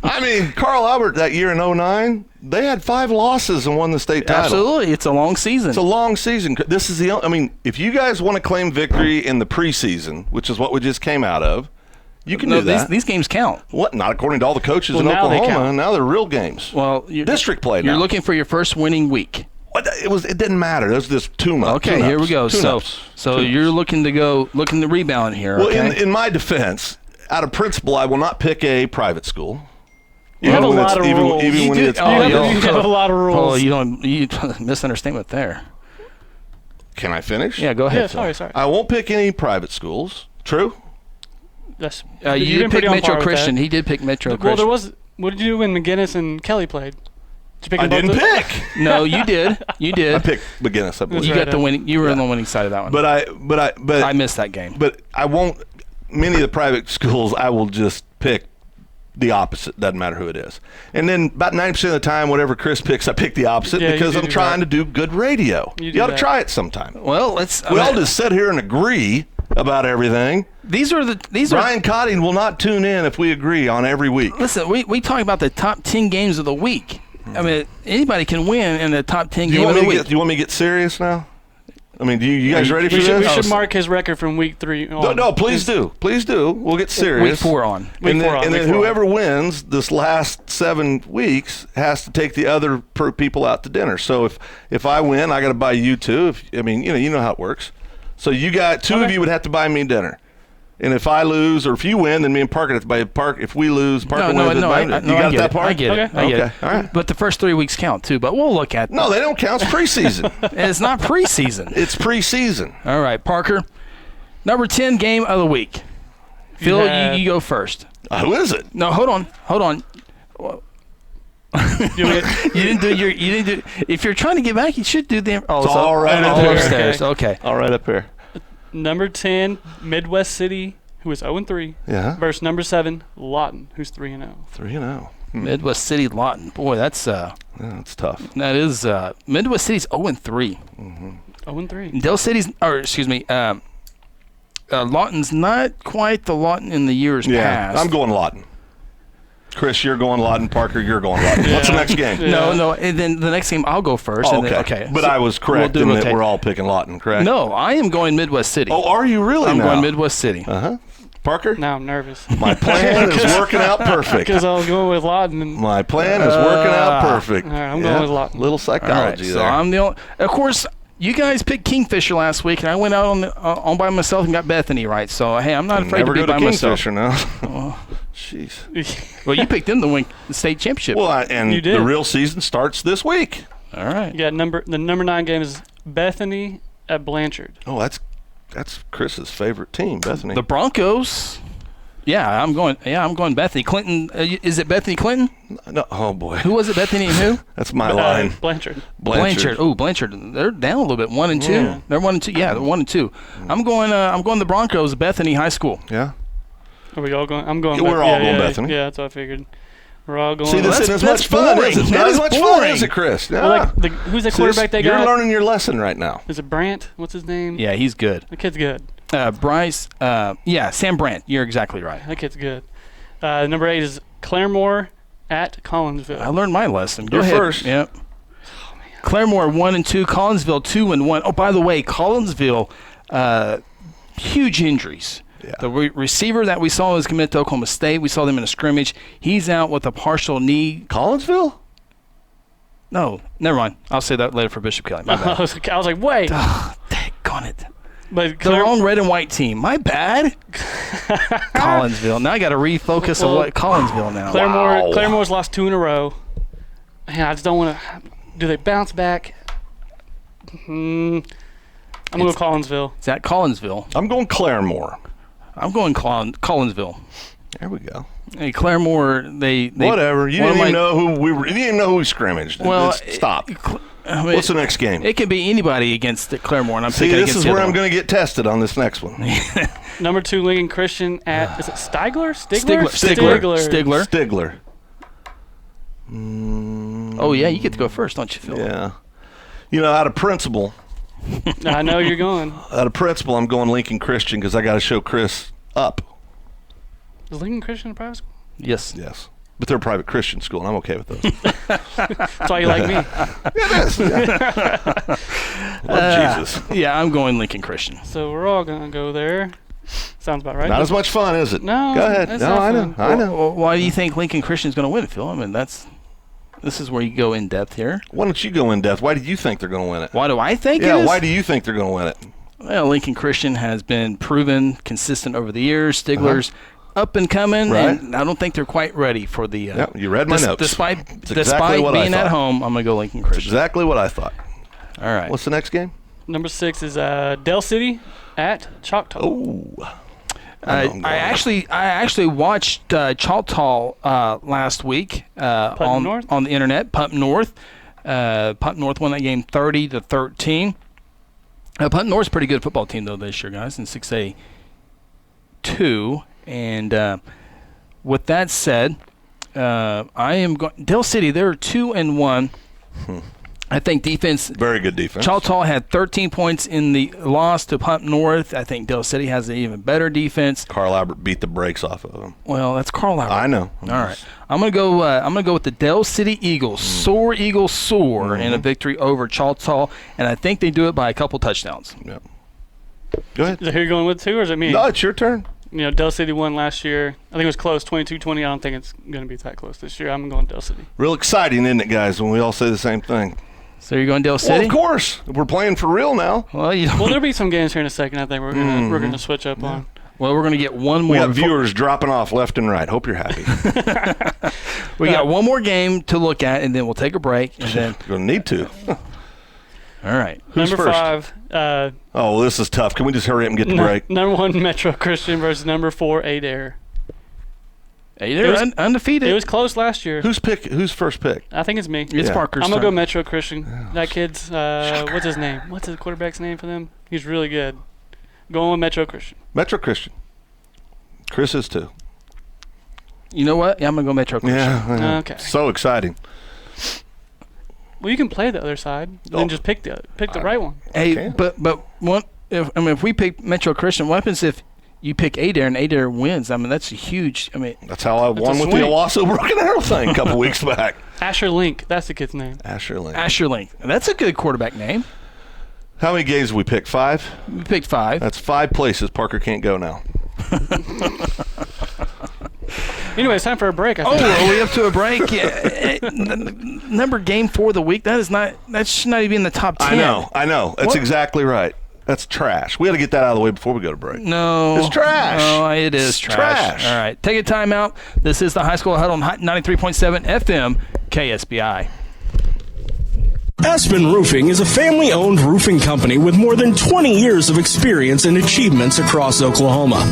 Speaker 4: I mean, Carl Albert that year in 09, they had 5 losses and won the state title.
Speaker 2: Absolutely, it's a long season.
Speaker 4: It's a long season. This is I mean, if you guys want to claim victory in the preseason, which is what we just came out of. You can do that.
Speaker 2: These games count.
Speaker 4: What? Not according to all the coaches in Oklahoma. Now they're real games.
Speaker 2: Well,
Speaker 4: district play now.
Speaker 2: You're looking for your first winning week.
Speaker 4: It didn't matter. It was just tune-up.
Speaker 2: Okay, here we go. So you're looking to rebound here.
Speaker 4: Well,
Speaker 2: okay?
Speaker 4: in my defense, out of principle, I will not pick a private school.
Speaker 3: You have a lot of rules.
Speaker 4: You
Speaker 3: have a lot of rules.
Speaker 2: Oh, you misunderstatement there.
Speaker 4: Can I finish?
Speaker 2: Yeah, go ahead.
Speaker 3: Yeah, sorry.
Speaker 4: I won't pick any private schools. True?
Speaker 3: Yes.
Speaker 2: You did pick Metro Christian. He did pick Metro Christian.
Speaker 3: Well, there was. What did you do when McGinnis and Kelly played? Did you pick
Speaker 4: I didn't pick.
Speaker 2: No, you did. You did.
Speaker 4: I picked McGinnis. I believe.
Speaker 2: You got the winning. You were on the winning side of that one.
Speaker 4: But I
Speaker 2: missed that game.
Speaker 4: But I won't. many of the private schools, I will just pick the opposite. Doesn't matter who it is. And then about 90% of the time, whatever Chris picks, I pick the opposite because I'm trying to do good radio. You ought to try it sometime.
Speaker 2: Well, we
Speaker 4: all just sit here and agree about everything. Ryan Cotting will not tune in if we agree on every week.
Speaker 2: Listen, we talk about the top 10 games of the week. I mean, anybody can win in the top 10 game of the week.
Speaker 4: Do you want me to get serious now? I mean, you guys ready for this?
Speaker 3: We should mark his record from week 3 on.
Speaker 4: No, please do. Please do. We'll get serious.
Speaker 2: Week 4 on.
Speaker 4: And then whoever wins this last 7 weeks has to take the other people out to dinner. So if I win, I got to buy you 2. You know how it works. So you got 2 of you would have to buy me dinner. And if I lose, or if you win, then me and Parker have to buy Parker. If we lose, Parker wins. You got that part?
Speaker 2: I get it.
Speaker 4: Okay. All right.
Speaker 2: But the first 3 weeks count too. But we'll look at.
Speaker 4: No, they don't count. It's preseason.
Speaker 2: It's not preseason.
Speaker 4: It's preseason.
Speaker 2: All right, Parker. Number 10 game of the week. Phil, you go first.
Speaker 4: Who is it?
Speaker 2: No, hold on. You didn't do. If you're trying to get back, you should do the.
Speaker 4: It's all right up
Speaker 2: there. Upstairs. Okay.
Speaker 4: All right up here.
Speaker 3: Number 10, Midwest City, who is 0-3.
Speaker 4: Yeah.
Speaker 3: Versus number 7, Lawton, who's 3-0.
Speaker 4: 3-0.
Speaker 2: Midwest City, Lawton. Boy, that's
Speaker 4: that's tough.
Speaker 2: That is Midwest City's 0-3.
Speaker 3: 0-3.
Speaker 2: Dell City's, Lawton's not quite the Lawton in the years past.
Speaker 4: I'm going Lawton. Chris, you're going Lawton. Parker, you're going Lawton. What's the next game?
Speaker 2: No. And then the next game, I'll go first.
Speaker 4: Oh, okay. But I was correct in that we're all picking Lawton, correct?
Speaker 2: No, I am going Midwest City.
Speaker 4: Oh, are you really?
Speaker 2: I'm going Midwest City.
Speaker 4: Parker?
Speaker 3: Now I'm nervous.
Speaker 4: My plan is working out perfect.
Speaker 3: Because I was going with Lawton.
Speaker 4: My plan is working out perfect.
Speaker 3: All right, I'm going with Lawton.
Speaker 4: Little psychology there.
Speaker 2: So I'm the only. Of course, you guys picked Kingfisher last week, and I went out on by myself and got Bethany right. So hey, I'm not afraid to be by myself.
Speaker 4: Never go to Kingfisher now. Jeez.
Speaker 2: Well, you picked them to win the state championship.
Speaker 4: Well, and
Speaker 3: you did.
Speaker 4: The real season starts this week.
Speaker 2: All right.
Speaker 3: Yeah, the number 9 game is Bethany at Blanchard.
Speaker 4: Oh, that's Chris's favorite team, Bethany.
Speaker 2: The Broncos. Yeah, I'm going Bethany. Clinton, is it Bethany Clinton?
Speaker 4: No. Oh boy.
Speaker 2: Who was it? Bethany and who?
Speaker 4: That's my line.
Speaker 3: Blanchard.
Speaker 2: Oh, Blanchard. They're down a little bit. 1 and 2.
Speaker 3: Yeah.
Speaker 2: They're 1 and 2. Yeah, they're 1 and 2. I'm going the Broncos. Bethany High School.
Speaker 4: Yeah.
Speaker 3: Are we all going? I'm going.
Speaker 4: We're all going Bethany.
Speaker 3: Yeah, that's what I figured. We're all going.
Speaker 4: See, this isn't as much fun, is it? Not as much fun, is it, Chris? Yeah.
Speaker 3: Well, who's the quarterback they got?
Speaker 4: You're learning your lesson right now.
Speaker 3: Is it Brandt? What's his name?
Speaker 2: Yeah, he's good.
Speaker 3: The kid's good.
Speaker 2: Bryce. Sam Brandt. You're exactly right.
Speaker 3: That kid's good. Number 8 is Claremore at Collinsville.
Speaker 2: I learned my lesson. Go
Speaker 4: You're
Speaker 2: ahead.
Speaker 4: first.
Speaker 2: Yep. Oh, man. Claremore 1 and 2. Collinsville 2 and 1. Oh, by the way, Collinsville, huge injuries.
Speaker 4: Yeah.
Speaker 2: The receiver that we saw was committed to Oklahoma State. We saw them in a scrimmage. He's out with a partial knee.
Speaker 4: Collinsville?
Speaker 2: No, never mind. I'll say that later for Bishop Kelly. My bad.
Speaker 3: I was like, wait.
Speaker 2: Daggone it.
Speaker 3: But
Speaker 2: The wrong red and white team. My bad. Collinsville. Now I got to refocus on what Collinsville now.
Speaker 3: Claremore's lost 2 in a row. Man, I just don't want to. Do they bounce back? I'm going to go Collinsville.
Speaker 2: It's at Collinsville.
Speaker 4: I'm going Claremore.
Speaker 2: I'm going Collinsville.
Speaker 4: There we go.
Speaker 2: Hey, Claremore, they
Speaker 4: whatever. You didn't even know who we were. You didn't even know who we scrimmaged.
Speaker 2: Well,
Speaker 4: stop. What's the next game?
Speaker 2: It can be anybody against Claremore, and I'm picking
Speaker 4: this
Speaker 2: against
Speaker 4: is where I'm going to get tested on this next one.
Speaker 3: Number 2, Lincoln Christian at is it Stigler?
Speaker 4: Stigler.
Speaker 2: Oh yeah, you get to go first, don't you, Phil?
Speaker 4: Yeah. Out of principle.
Speaker 3: I know you're going.
Speaker 4: Out of principle, I'm going Lincoln Christian because I got to show Chris up.
Speaker 3: Is Lincoln Christian a private school?
Speaker 2: Yes.
Speaker 4: But they're a private Christian school, and I'm okay with those.
Speaker 3: That's why you like me.
Speaker 4: It is. Love Jesus.
Speaker 2: Yeah, I'm going Lincoln Christian.
Speaker 3: So we're all going to go there. Sounds about right.
Speaker 4: Not as much fun, is it?
Speaker 3: No.
Speaker 4: Go ahead. No, I know.
Speaker 2: Well, why do you think Lincoln Christian's going to win, Phil? I mean, this is where you go in depth here.
Speaker 4: Why don't you go in depth? Why do you think they're going to win it?
Speaker 2: Why do I think
Speaker 4: it is?
Speaker 2: Yeah,
Speaker 4: why do you think they're going to win it?
Speaker 2: Well, Lincoln Christian has been proven consistent over the years. Stigler's up and coming, and I don't think they're quite ready for the.
Speaker 4: You read my notes.
Speaker 2: Despite being at home, I'm going to go Lincoln Christian.
Speaker 4: That's exactly what I thought.
Speaker 2: All right.
Speaker 4: What's the next game?
Speaker 3: Number 6 is Dell City at Choctaw.
Speaker 4: Oh.
Speaker 2: I actually watched Choctaw last week on the internet. Punt North won that game 30-13. Punt North's a pretty good football team though this year, guys, in 6A. 2. And with that said, I am going. Dell City, they're 2-1. I think defense.
Speaker 4: Very good defense.
Speaker 2: Choctaw had 13 points in the loss to Pump North. I think Dell City has an even better defense.
Speaker 4: Carl Albert beat the brakes off of them.
Speaker 2: Well, that's Carl Albert.
Speaker 4: I know.
Speaker 2: All right, I'm gonna go with the Dell City Eagles. Soar Eagles soar in a victory over Choctaw, and I think they do it by a couple touchdowns.
Speaker 4: Yeah. Go ahead.
Speaker 3: Is it who you're going with too, or is it me?
Speaker 4: No, it's your turn.
Speaker 3: Dell City won last year. I think it was close, 22-20. I don't think it's going to be that close this year. I'm going Dell City.
Speaker 4: Real exciting, isn't it, guys, when we all say the same thing?
Speaker 2: So you're going Dell City?
Speaker 4: Well, of course. We're playing for real now.
Speaker 2: Well,
Speaker 3: there'll be some games here in a second I think we're gonna switch up on.
Speaker 2: Well, we're going to get one more.
Speaker 4: We have viewers dropping off left and right. Hope you're happy.
Speaker 2: We got one more game to look at, and then we'll take a break. And then
Speaker 4: you're going to need to.
Speaker 2: All right.
Speaker 4: Who's
Speaker 3: number
Speaker 4: first?
Speaker 3: 5.
Speaker 4: Oh, this is tough. Can we just hurry up and get the break?
Speaker 3: Number 1, Metro Christian versus number 4, Adair.
Speaker 2: Adair undefeated.
Speaker 3: It was close last year.
Speaker 4: Who's first pick?
Speaker 3: I think it's me.
Speaker 2: It's Parker's
Speaker 3: I'm going to
Speaker 2: turn.
Speaker 3: go Metro Christian. That kid's, what's his name? What's his quarterback's name for them? He's really good. Going with Metro Christian.
Speaker 4: Metro Christian. Chris is too.
Speaker 2: You know what? Yeah, I'm going to go Metro Christian.
Speaker 4: Yeah.
Speaker 3: Okay.
Speaker 4: So exciting.
Speaker 3: Well, you can play the other side, then just pick the right one.
Speaker 2: Hey, but if we pick Metro Christian, what happens if you pick Adair and Adair wins? I mean, that's a huge.
Speaker 4: That's how I won with the Owasso Broken Arrow thing a couple weeks back.
Speaker 3: Asher Link, that's the kid's name.
Speaker 4: Asher Link.
Speaker 2: Asher Link. That's a good quarterback name.
Speaker 4: How many games did we pick? 5?
Speaker 2: We picked 5.
Speaker 4: That's 5 places Parker can't go now.
Speaker 3: Anyway, it's time for a break.
Speaker 2: Are we up to a break? Yeah. Number game for the week. That should not even be in the top 10.
Speaker 4: I know. That's exactly right. That's trash. We got to get that out of the way before we go to break.
Speaker 2: No.
Speaker 4: It's trash.
Speaker 2: No, it is trash. All right. Take a time out. This is the High School Huddle on 93.7 FM KSBI.
Speaker 8: Aspen Roofing is a family-owned roofing company with more than 20 years of experience and achievements across Oklahoma.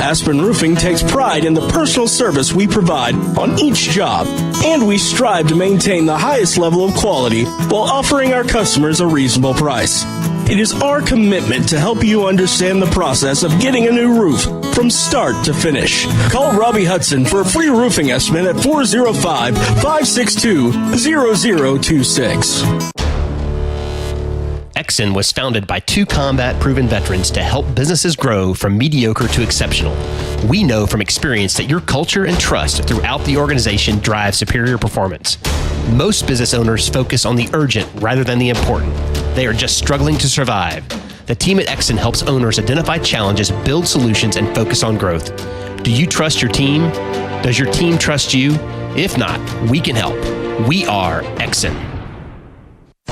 Speaker 8: Aspen Roofing takes pride in the personal service we provide on each job, and we strive to maintain the highest level of quality while offering our customers a reasonable price. It is our commitment to help you understand the process of getting a new roof from start to finish. Call Robbie Hudson for a free roofing estimate at 405-562-0026.
Speaker 9: Exxon was founded by 2 combat-proven veterans to help businesses grow from mediocre to exceptional. We know from experience that your culture and trust throughout the organization drive superior performance. Most business owners focus on the urgent rather than the important. They are just struggling to survive. The team at Exxon helps owners identify challenges, build solutions, and focus on growth. Do you trust your team? Does your team trust you? If not, we can help. We are Exxon.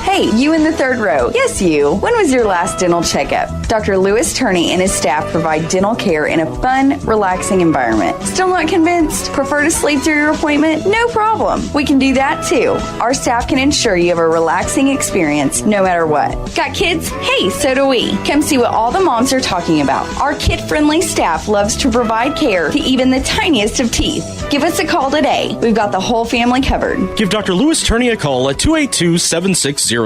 Speaker 10: Hey, you in the third row. Yes, you. When was your last dental checkup? Dr. Lewis Turney and his staff provide dental care in a fun, relaxing environment. Still not convinced? Prefer to sleep through your appointment? No problem. We can do that too. Our staff can ensure you have a relaxing experience no matter what. Got kids? Hey, so do we. Come see what all the moms are talking about. Our kid-friendly staff loves to provide care to even the tiniest of teeth. Give us a call today. We've got the whole family covered.
Speaker 8: Give Dr. Lewis Turney a call at 282-7600.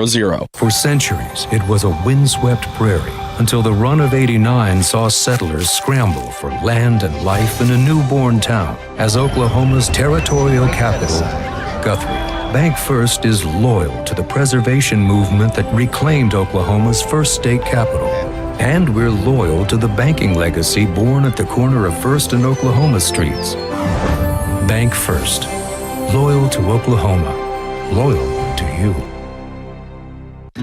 Speaker 11: For centuries, it was a windswept prairie until the run of '89 saw settlers scramble for land and life in a newborn town as Oklahoma's territorial capital, Guthrie. Bank First is loyal to the preservation movement that reclaimed Oklahoma's first state capital. And we're loyal to the banking legacy born at the corner of First and Oklahoma streets. Bank First. Loyal to Oklahoma. Loyal to you.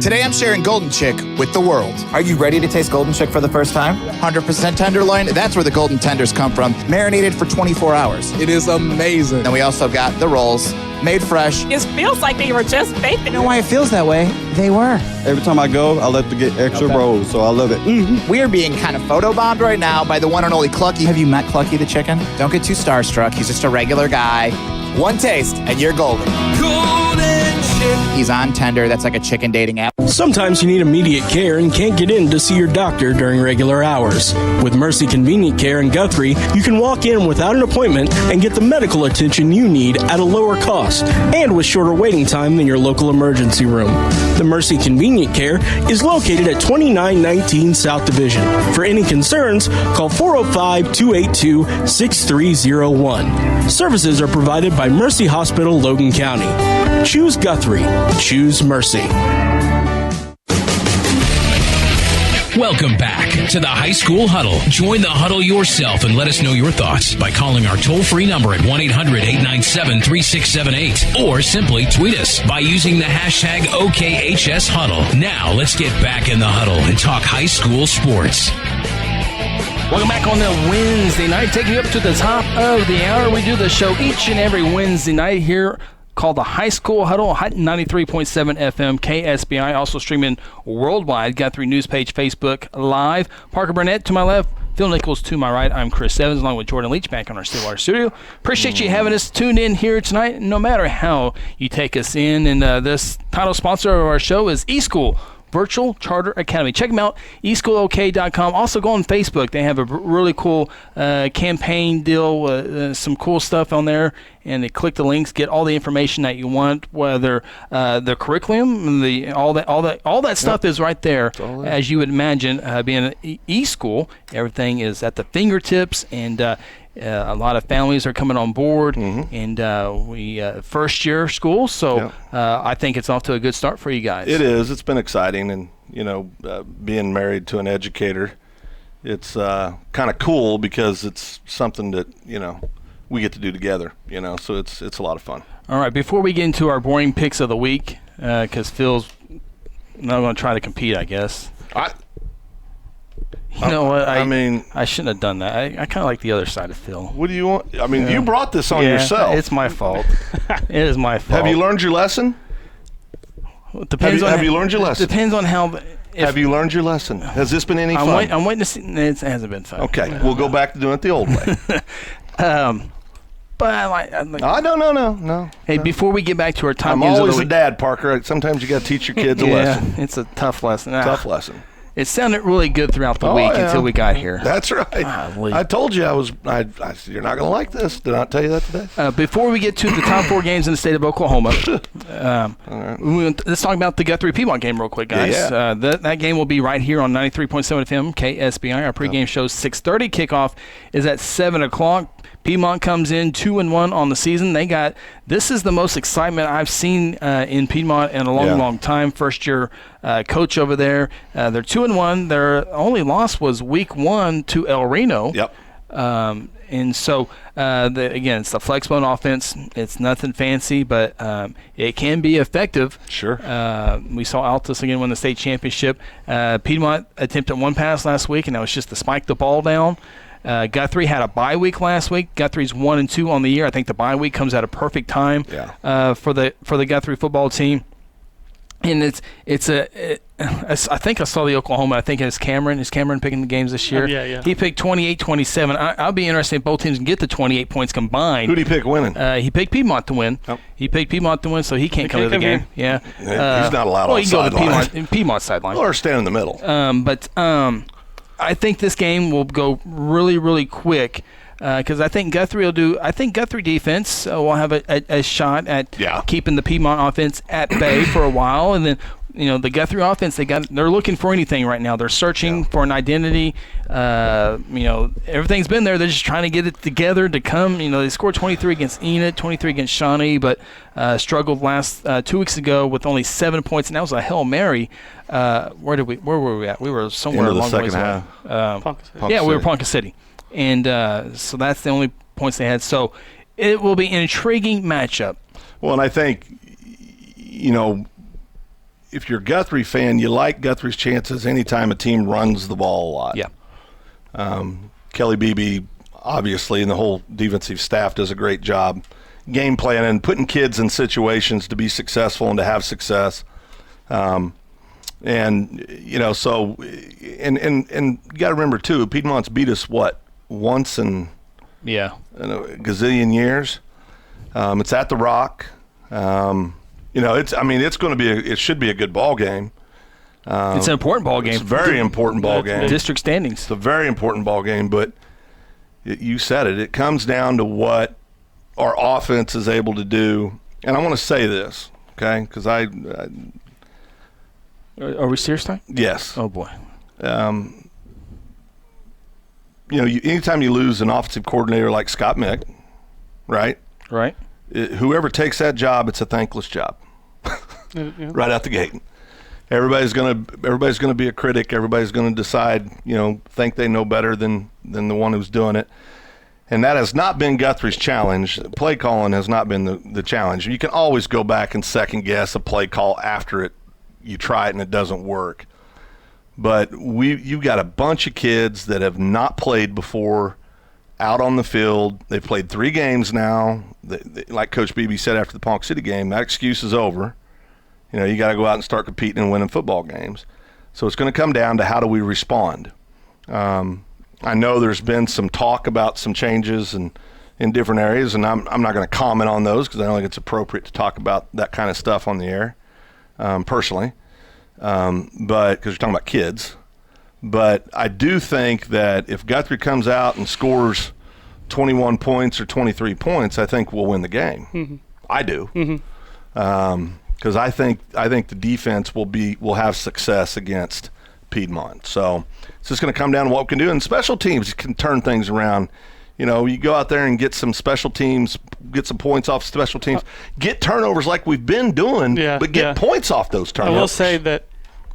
Speaker 5: Today I'm sharing Golden Chick with the world. Are you ready to taste Golden Chick for the first time? 100% tenderloin, that's where the golden tenders come from, marinated for 24 hours.
Speaker 6: It is amazing.
Speaker 5: And we also got the rolls, made fresh.
Speaker 7: It feels like they were just baked.
Speaker 5: You know why it feels that way? They were.
Speaker 6: Every time I go, I like to get extra rolls, so I love it.
Speaker 5: We are being kind of photobombed right now by the one and only Clucky. Have you met Clucky the chicken? Don't get too starstruck. He's just a regular guy. One taste, and you're golden.
Speaker 12: Golden Chick.
Speaker 5: He's on Tender. That's like a chicken dating app.
Speaker 8: Sometimes you need immediate care and can't get in to see your doctor during regular hours. With Mercy Convenient Care in Guthrie, you can walk in without an appointment and get the medical attention you need at a lower cost and with shorter waiting time than your local emergency room. The Mercy Convenient Care is located at 2919 South Division. For any concerns, call 405-282-6301. Services are provided by Mercy Hospital, Logan County. Choose Guthrie. Choose Mercy.
Speaker 1: Welcome back to the High School Huddle. Join the huddle yourself and let us know your thoughts by calling our toll-free number at 1-800-897-3678 or simply tweet us by using the hashtag OKHSHuddle. Now let's get back in the huddle and talk high school sports.
Speaker 2: Welcome back on the Wednesday night, taking you up to the top of the hour. We do the show each and every Wednesday night here, called the High School Huddle, Hot 93.7 FM, KSBI, also streaming worldwide. Guthrie News Page, Facebook Live. Parker Burnett to my left, Phil Nichols to my right. I'm Chris Evans, along with Jordan Leach, back on our Stillwater studio. Appreciate you having us tuned in here tonight, no matter how you take us in. And this title sponsor of our show is eSchool Virtual Charter Academy. Check them out, eSchoolOK.com. Also go on Facebook. They have a really cool campaign deal, some cool stuff on there. And they click the links, get all the information that you want, whether the curriculum, all that stuff is right there. As you would imagine, being an e-school, everything is at the fingertips, and a lot of families are coming on board, and we first-year school, so I think it's off to a good start for you guys.
Speaker 4: It is. It's been exciting, and being married to an educator, it's kind of cool because it's something that we get to do together. So it's a lot of fun.
Speaker 2: All right, before we get into our boring picks of the week, because Phil's not going to try to compete, I guess. You know what? I shouldn't have done that. I kind of like the other side of Phil.
Speaker 4: What do you want? You brought this on yourself.
Speaker 2: It's my fault. It is my fault.
Speaker 4: Have you learned your lesson?
Speaker 2: It depends
Speaker 4: have you learned your lesson?
Speaker 2: It depends on how.
Speaker 4: Have you learned your lesson? Has this been any fun?
Speaker 2: I'm waiting to see. It hasn't been fun.
Speaker 4: Okay, we'll go back to doing it the old way.
Speaker 2: But I like.
Speaker 4: No.
Speaker 2: Hey, before we get back to our top
Speaker 4: I'm
Speaker 2: games
Speaker 4: always
Speaker 2: of the
Speaker 4: a dad, Parker. Sometimes you got to teach your kids a lesson.
Speaker 2: It's a tough lesson.
Speaker 4: Tough lesson.
Speaker 2: It sounded really good throughout the week until we got here.
Speaker 4: That's right. I told you I you're not going to like this. Did I not tell you that today?
Speaker 2: Before we get to the top 4 games in the state of Oklahoma, let's talk about the Guthrie Piedmont game real quick, guys.
Speaker 4: Yeah.
Speaker 2: That game will be right here on 93.7 FM, KSBI. Our pregame show 6:30. Kickoff is at 7 o'clock. Piedmont comes in 2-1 on the season. This is the most excitement I've seen in Piedmont in a long time. First year coach over there. They're 2-1. Their only loss was week 1 to El Reno.
Speaker 4: Yep.
Speaker 2: And so, again, it's the flexbone offense. It's nothing fancy, but it can be effective.
Speaker 4: Sure.
Speaker 2: We saw Altus again win the state championship. Piedmont attempted 1 pass last week, and that was just to spike the ball down. Guthrie had a bye week last week. Guthrie's 1-2 on the year. I think the bye week comes at a perfect time for the Guthrie football team. And I think I saw the Oklahoma. I think it's Cameron. Is Cameron picking the games this year?
Speaker 3: Yeah.
Speaker 2: He picked 28-27. I'll be interested if both teams can get the 28 points combined.
Speaker 4: Who did he pick winning?
Speaker 2: He picked Piedmont to win.
Speaker 4: Oh.
Speaker 2: He picked Piedmont to win, so he can't come to the game.
Speaker 3: Here.
Speaker 2: Yeah.
Speaker 4: He's not allowed on the sideline.
Speaker 2: Well, he can go to Piedmont sideline.
Speaker 4: Or stand in the middle.
Speaker 2: But I think this game will go really, really quick because I think Guthrie will do. I think Guthrie defense will have a shot at keeping the Piedmont offense at bay for a while, and then the Guthrie offense they're looking for anything right now. They're searching for an identity. Everything's been there. They're just trying to get it together to come. They scored 23 against Enid, 23 against Shawnee, but struggled last 2 weeks ago with only 7 points, and that was a Hail Mary. Where were we at? We were somewhere along the second half. We were Ponca City, and so that's the only points they had. So it will be an intriguing matchup.
Speaker 4: Well, and I think if you're a Guthrie fan, you like Guthrie's chances anytime a team runs the ball a lot.
Speaker 2: Yeah.
Speaker 4: Kelly Beebe, obviously, and the whole defensive staff does a great job game planning, putting kids in situations to be successful and to have success. And you got to remember too, Piedmont's beat us once in a gazillion years. It's at the Rock. it's going to be it should be a good ball game.
Speaker 2: It's an important ball game.
Speaker 4: It's a very important ball game.
Speaker 2: District standings.
Speaker 4: It's a very important ball game, but you said it. It comes down to what our offense is able to do. And I want to say this, okay? Because I
Speaker 2: are we serious time?
Speaker 4: Yes.
Speaker 2: Oh boy.
Speaker 4: Anytime you lose an offensive coordinator like Scott Mick, right?
Speaker 2: Right.
Speaker 4: Whoever takes that job, it's a thankless job. Right out the gate. Everybody's gonna be a critic. Everybody's gonna decide, think they know better than the one who's doing it. And that has not been Guthrie's challenge. Play calling has not been the challenge. You can always go back and second guess a play call after you try it and it doesn't work. But you've got a bunch of kids that have not played before out on the field. They've played 3 games now. Like Coach Beebe said after the Ponca City game, that excuse is over. You got to go out and start competing and winning football games. So it's going to come down to how do we respond. I know there's been some talk about some changes in different areas, and I'm not going to comment on those because I don't think it's appropriate to talk about that kind of stuff on the air personally. But because you're talking about kids. But I do think that if Guthrie comes out and scores 21 points or 23 points, I think we'll win the game.
Speaker 3: Mm-hmm.
Speaker 4: I do. Because I think the defense will have success against Piedmont. So it's just going to come down to what we can do. And special teams can turn things around. You go out there and get some special teams, get some points off special teams, get turnovers like we've been doing, but get points off those turnovers.
Speaker 3: I will say that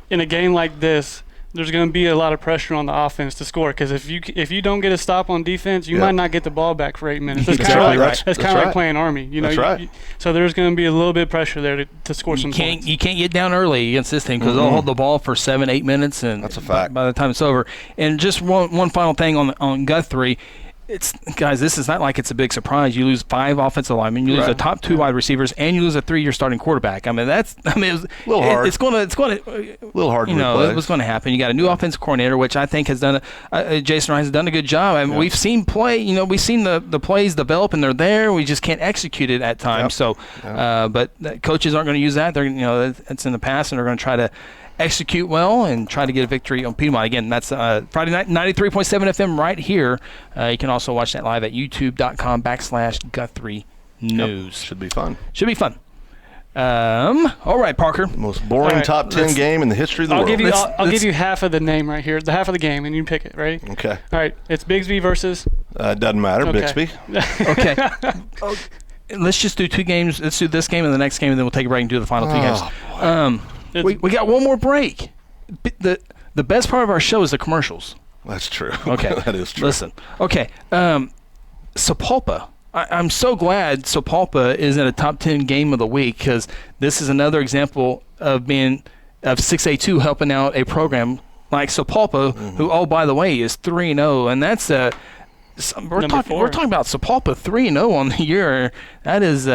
Speaker 3: in a game like this, there's going to be a lot of pressure on the offense to score because if you don't get a stop on defense, you might not get the ball back for 8 minutes. That's kind of like playing Army.
Speaker 4: That's right.
Speaker 3: So there's going to be a little bit of pressure there to score some points.
Speaker 2: You can't get down early against this team because they'll hold the ball for 7-8 minutes, and
Speaker 4: that's a fact.
Speaker 2: By the time it's over. And just one final thing on Guthrie. Guys, this is not like it's a big surprise. You lose 5 offensive linemen, you lose the top 2 wide receivers, and you lose a 3-year starting quarterback. It was a little hard. It's going to
Speaker 4: a little hard. It
Speaker 2: was going to happen. You got a new offensive coordinator, which I think has done Jason Ryan has done a good job. We've seen play. We've seen the plays develop, and they're there. We just can't execute it at times. So, but coaches aren't going to use that. They're it's in the past, and they're going to try to execute well and try to get a victory on Piedmont. Again, that's Friday night, 93.7 FM right here. You can also watch that live at youtube.com/Guthrie News.
Speaker 4: Should be fun.
Speaker 2: All right, Parker.
Speaker 4: Most boring top 10 game in the history of the world.
Speaker 3: I'll give you half of the name right here, the half of the game, and you can pick it. Ready?
Speaker 4: Okay.
Speaker 3: All right. It's Bigsby versus.
Speaker 4: Doesn't matter.
Speaker 3: Okay.
Speaker 4: Bixby.
Speaker 2: Okay. Let's just do 2 games. Let's do this game and the next game, and then we'll take a break and do the final 2 games. We got one more break. The best part of our show is the commercials.
Speaker 4: That's true.
Speaker 2: Okay.
Speaker 4: That is true.
Speaker 2: Listen. Okay. Sapulpa. I'm so glad Sapulpa is in a top 10 game of the week because this is another example of 6A2 helping out a program like Sapulpa, who, oh, by the way, is 3-0. And that's we're talking about Sapulpa 3-0 on the year. That is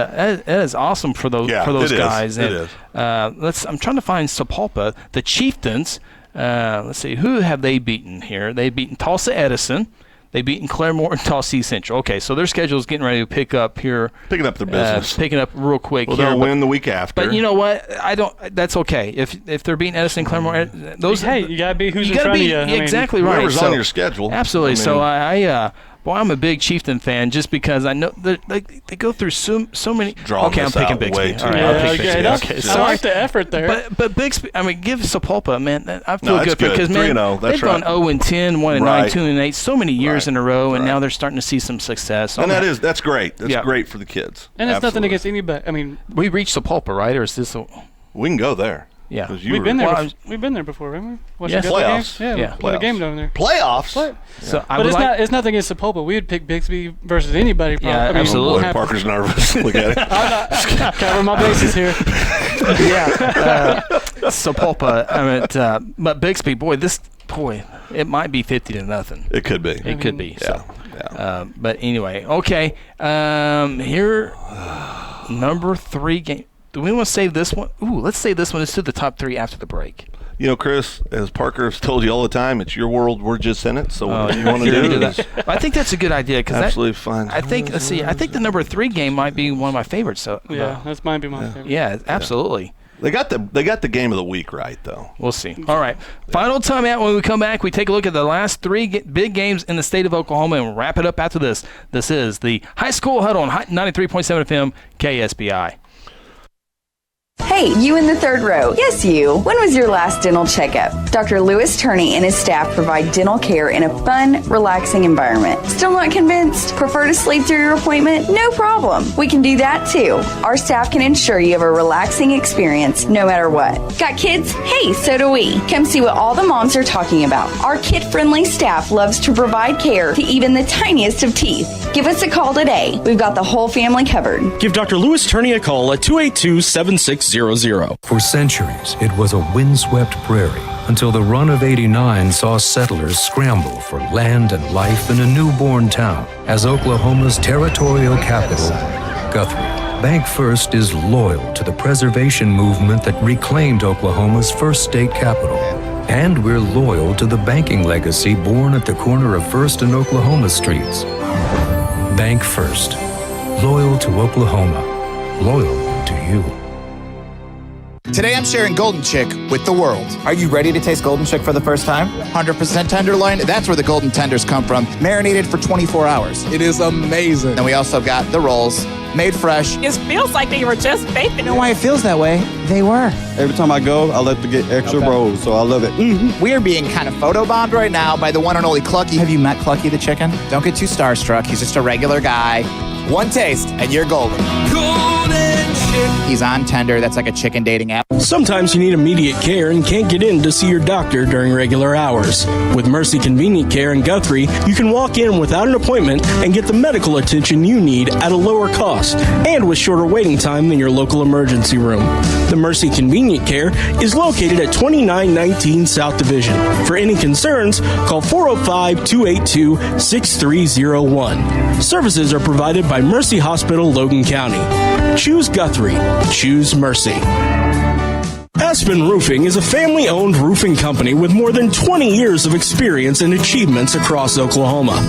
Speaker 2: awesome for those guys.
Speaker 4: It is.
Speaker 2: I'm trying to find Sapulpa, the Chieftains. Let's see, who have they beaten here? They've beaten Tulsa Edison. They've beaten Claremore and Tulsa Central. Okay, so their schedule is getting ready to pick up here.
Speaker 4: Picking up their business.
Speaker 2: Picking up real quick.
Speaker 4: Well, they'll win the week after.
Speaker 2: But you know what? That's okay. If they're beating Edison and Claremore,
Speaker 3: you gotta be who's in front of you.
Speaker 2: Exactly right.
Speaker 4: Whoever's on your schedule.
Speaker 2: Absolutely. So I'm a big Chieftain fan just because I know they go through so many.
Speaker 4: Okay,
Speaker 2: I'm picking Bixby.
Speaker 4: All right,
Speaker 2: okay.
Speaker 3: So I like the effort there.
Speaker 2: But Bixby, give Sapulpa, man. I feel good because man,
Speaker 4: 3-0,
Speaker 2: they've gone 0-10, 1-9, 2-8, so many years in a row, and now they're starting to see some success.
Speaker 4: And that's great. That's great for the kids.
Speaker 3: And it's nothing against anybody.
Speaker 2: We reached Sapulpa, right? Or is this?
Speaker 4: We can go there.
Speaker 2: Yeah,
Speaker 3: we've been there. We've been there before, haven't we?
Speaker 4: Yes. Playoffs.
Speaker 3: Yeah, played a game down there.
Speaker 4: Playoffs.
Speaker 2: So,
Speaker 3: but it's nothing against Sapulpa. We would pick Bixby versus anybody. Probably.
Speaker 2: Yeah, absolutely.
Speaker 4: Parker's nervous. Look at it.
Speaker 3: Cover my bases here.
Speaker 2: Sapulpa. But Bixby, it might be 50-0.
Speaker 4: It could be.
Speaker 2: It could be.
Speaker 4: Yeah.
Speaker 2: So. But anyway, okay. Here, number 3 game. Do we want to save this one? Ooh, let's save this one. Let's do the top 3 after the break.
Speaker 4: You know, Chris, as Parker has told you all the time, it's your world. We're just in it. So what you want to do
Speaker 2: that. I think that's a good idea.
Speaker 4: Absolutely fine.
Speaker 2: I think. Let's see. I think the number 3 game might be one of my favorites. So
Speaker 3: that might be my favorite.
Speaker 2: Yeah, absolutely.
Speaker 4: They got the game of the week right, though.
Speaker 2: We'll see. All right. Final timeout. When we come back, we take a look at the last 3 big games in the state of Oklahoma and wrap it up after this. This is the High School Huddle on 93.7 FM KSBI.
Speaker 10: Hey, you in the third row. Yes, you. When was your last dental checkup? Dr. Louis Turney and his staff provide dental care in a fun, relaxing environment. Still not convinced? Prefer to sleep through your appointment? No problem. We can do that too. Our staff can ensure you have a relaxing experience no matter what. Got kids? Hey, so do we. Come see what all the moms are talking about. Our kid-friendly staff loves to provide care to even the tiniest of teeth. Give us a call today. We've got the whole family covered.
Speaker 8: Give Dr. Louis Turney a call at 282-7600.
Speaker 11: For centuries, it was a windswept prairie until the run of '89 saw settlers scramble for land and life in a newborn town as Oklahoma's territorial capital, Guthrie. Bank First is loyal to the preservation movement that reclaimed Oklahoma's first state capital. And we're loyal to the banking legacy born at the corner of First and Oklahoma streets. Bank First. Loyal to Oklahoma. Loyal to you.
Speaker 5: Today I'm sharing Golden Chick with the world. Are you ready to taste Golden Chick for the first time? 100% tenderloin, that's where the golden tenders come from, marinated for 24 hours.
Speaker 6: It is amazing.
Speaker 5: And we also got the rolls, made fresh.
Speaker 7: It feels like they were just baked.
Speaker 5: You know why it feels that way? They were.
Speaker 6: Every time I go, I like to get extra rolls, so I love it.
Speaker 5: We are being kind of photobombed right now by the one and only Clucky. Have you met Clucky the chicken? Don't get too starstruck. He's just a regular guy. One taste, and you're golden. Golden Chick. He's on Tender. That's like a chicken dating app.
Speaker 8: Sometimes you need immediate care and can't get in to see your doctor during regular hours. With Mercy Convenient Care in Guthrie, you can walk in without an appointment and get the medical attention you need at a lower cost and with shorter waiting time than your local emergency room. The Mercy Convenient Care is located at 2919 South Division. For any concerns, call 405-282-6301. Services are provided by Mercy Hospital, Logan County. Choose Guthrie. Choose Mercy. Aspen Roofing is a family-owned roofing company with more than 20 years of experience and achievements across Oklahoma.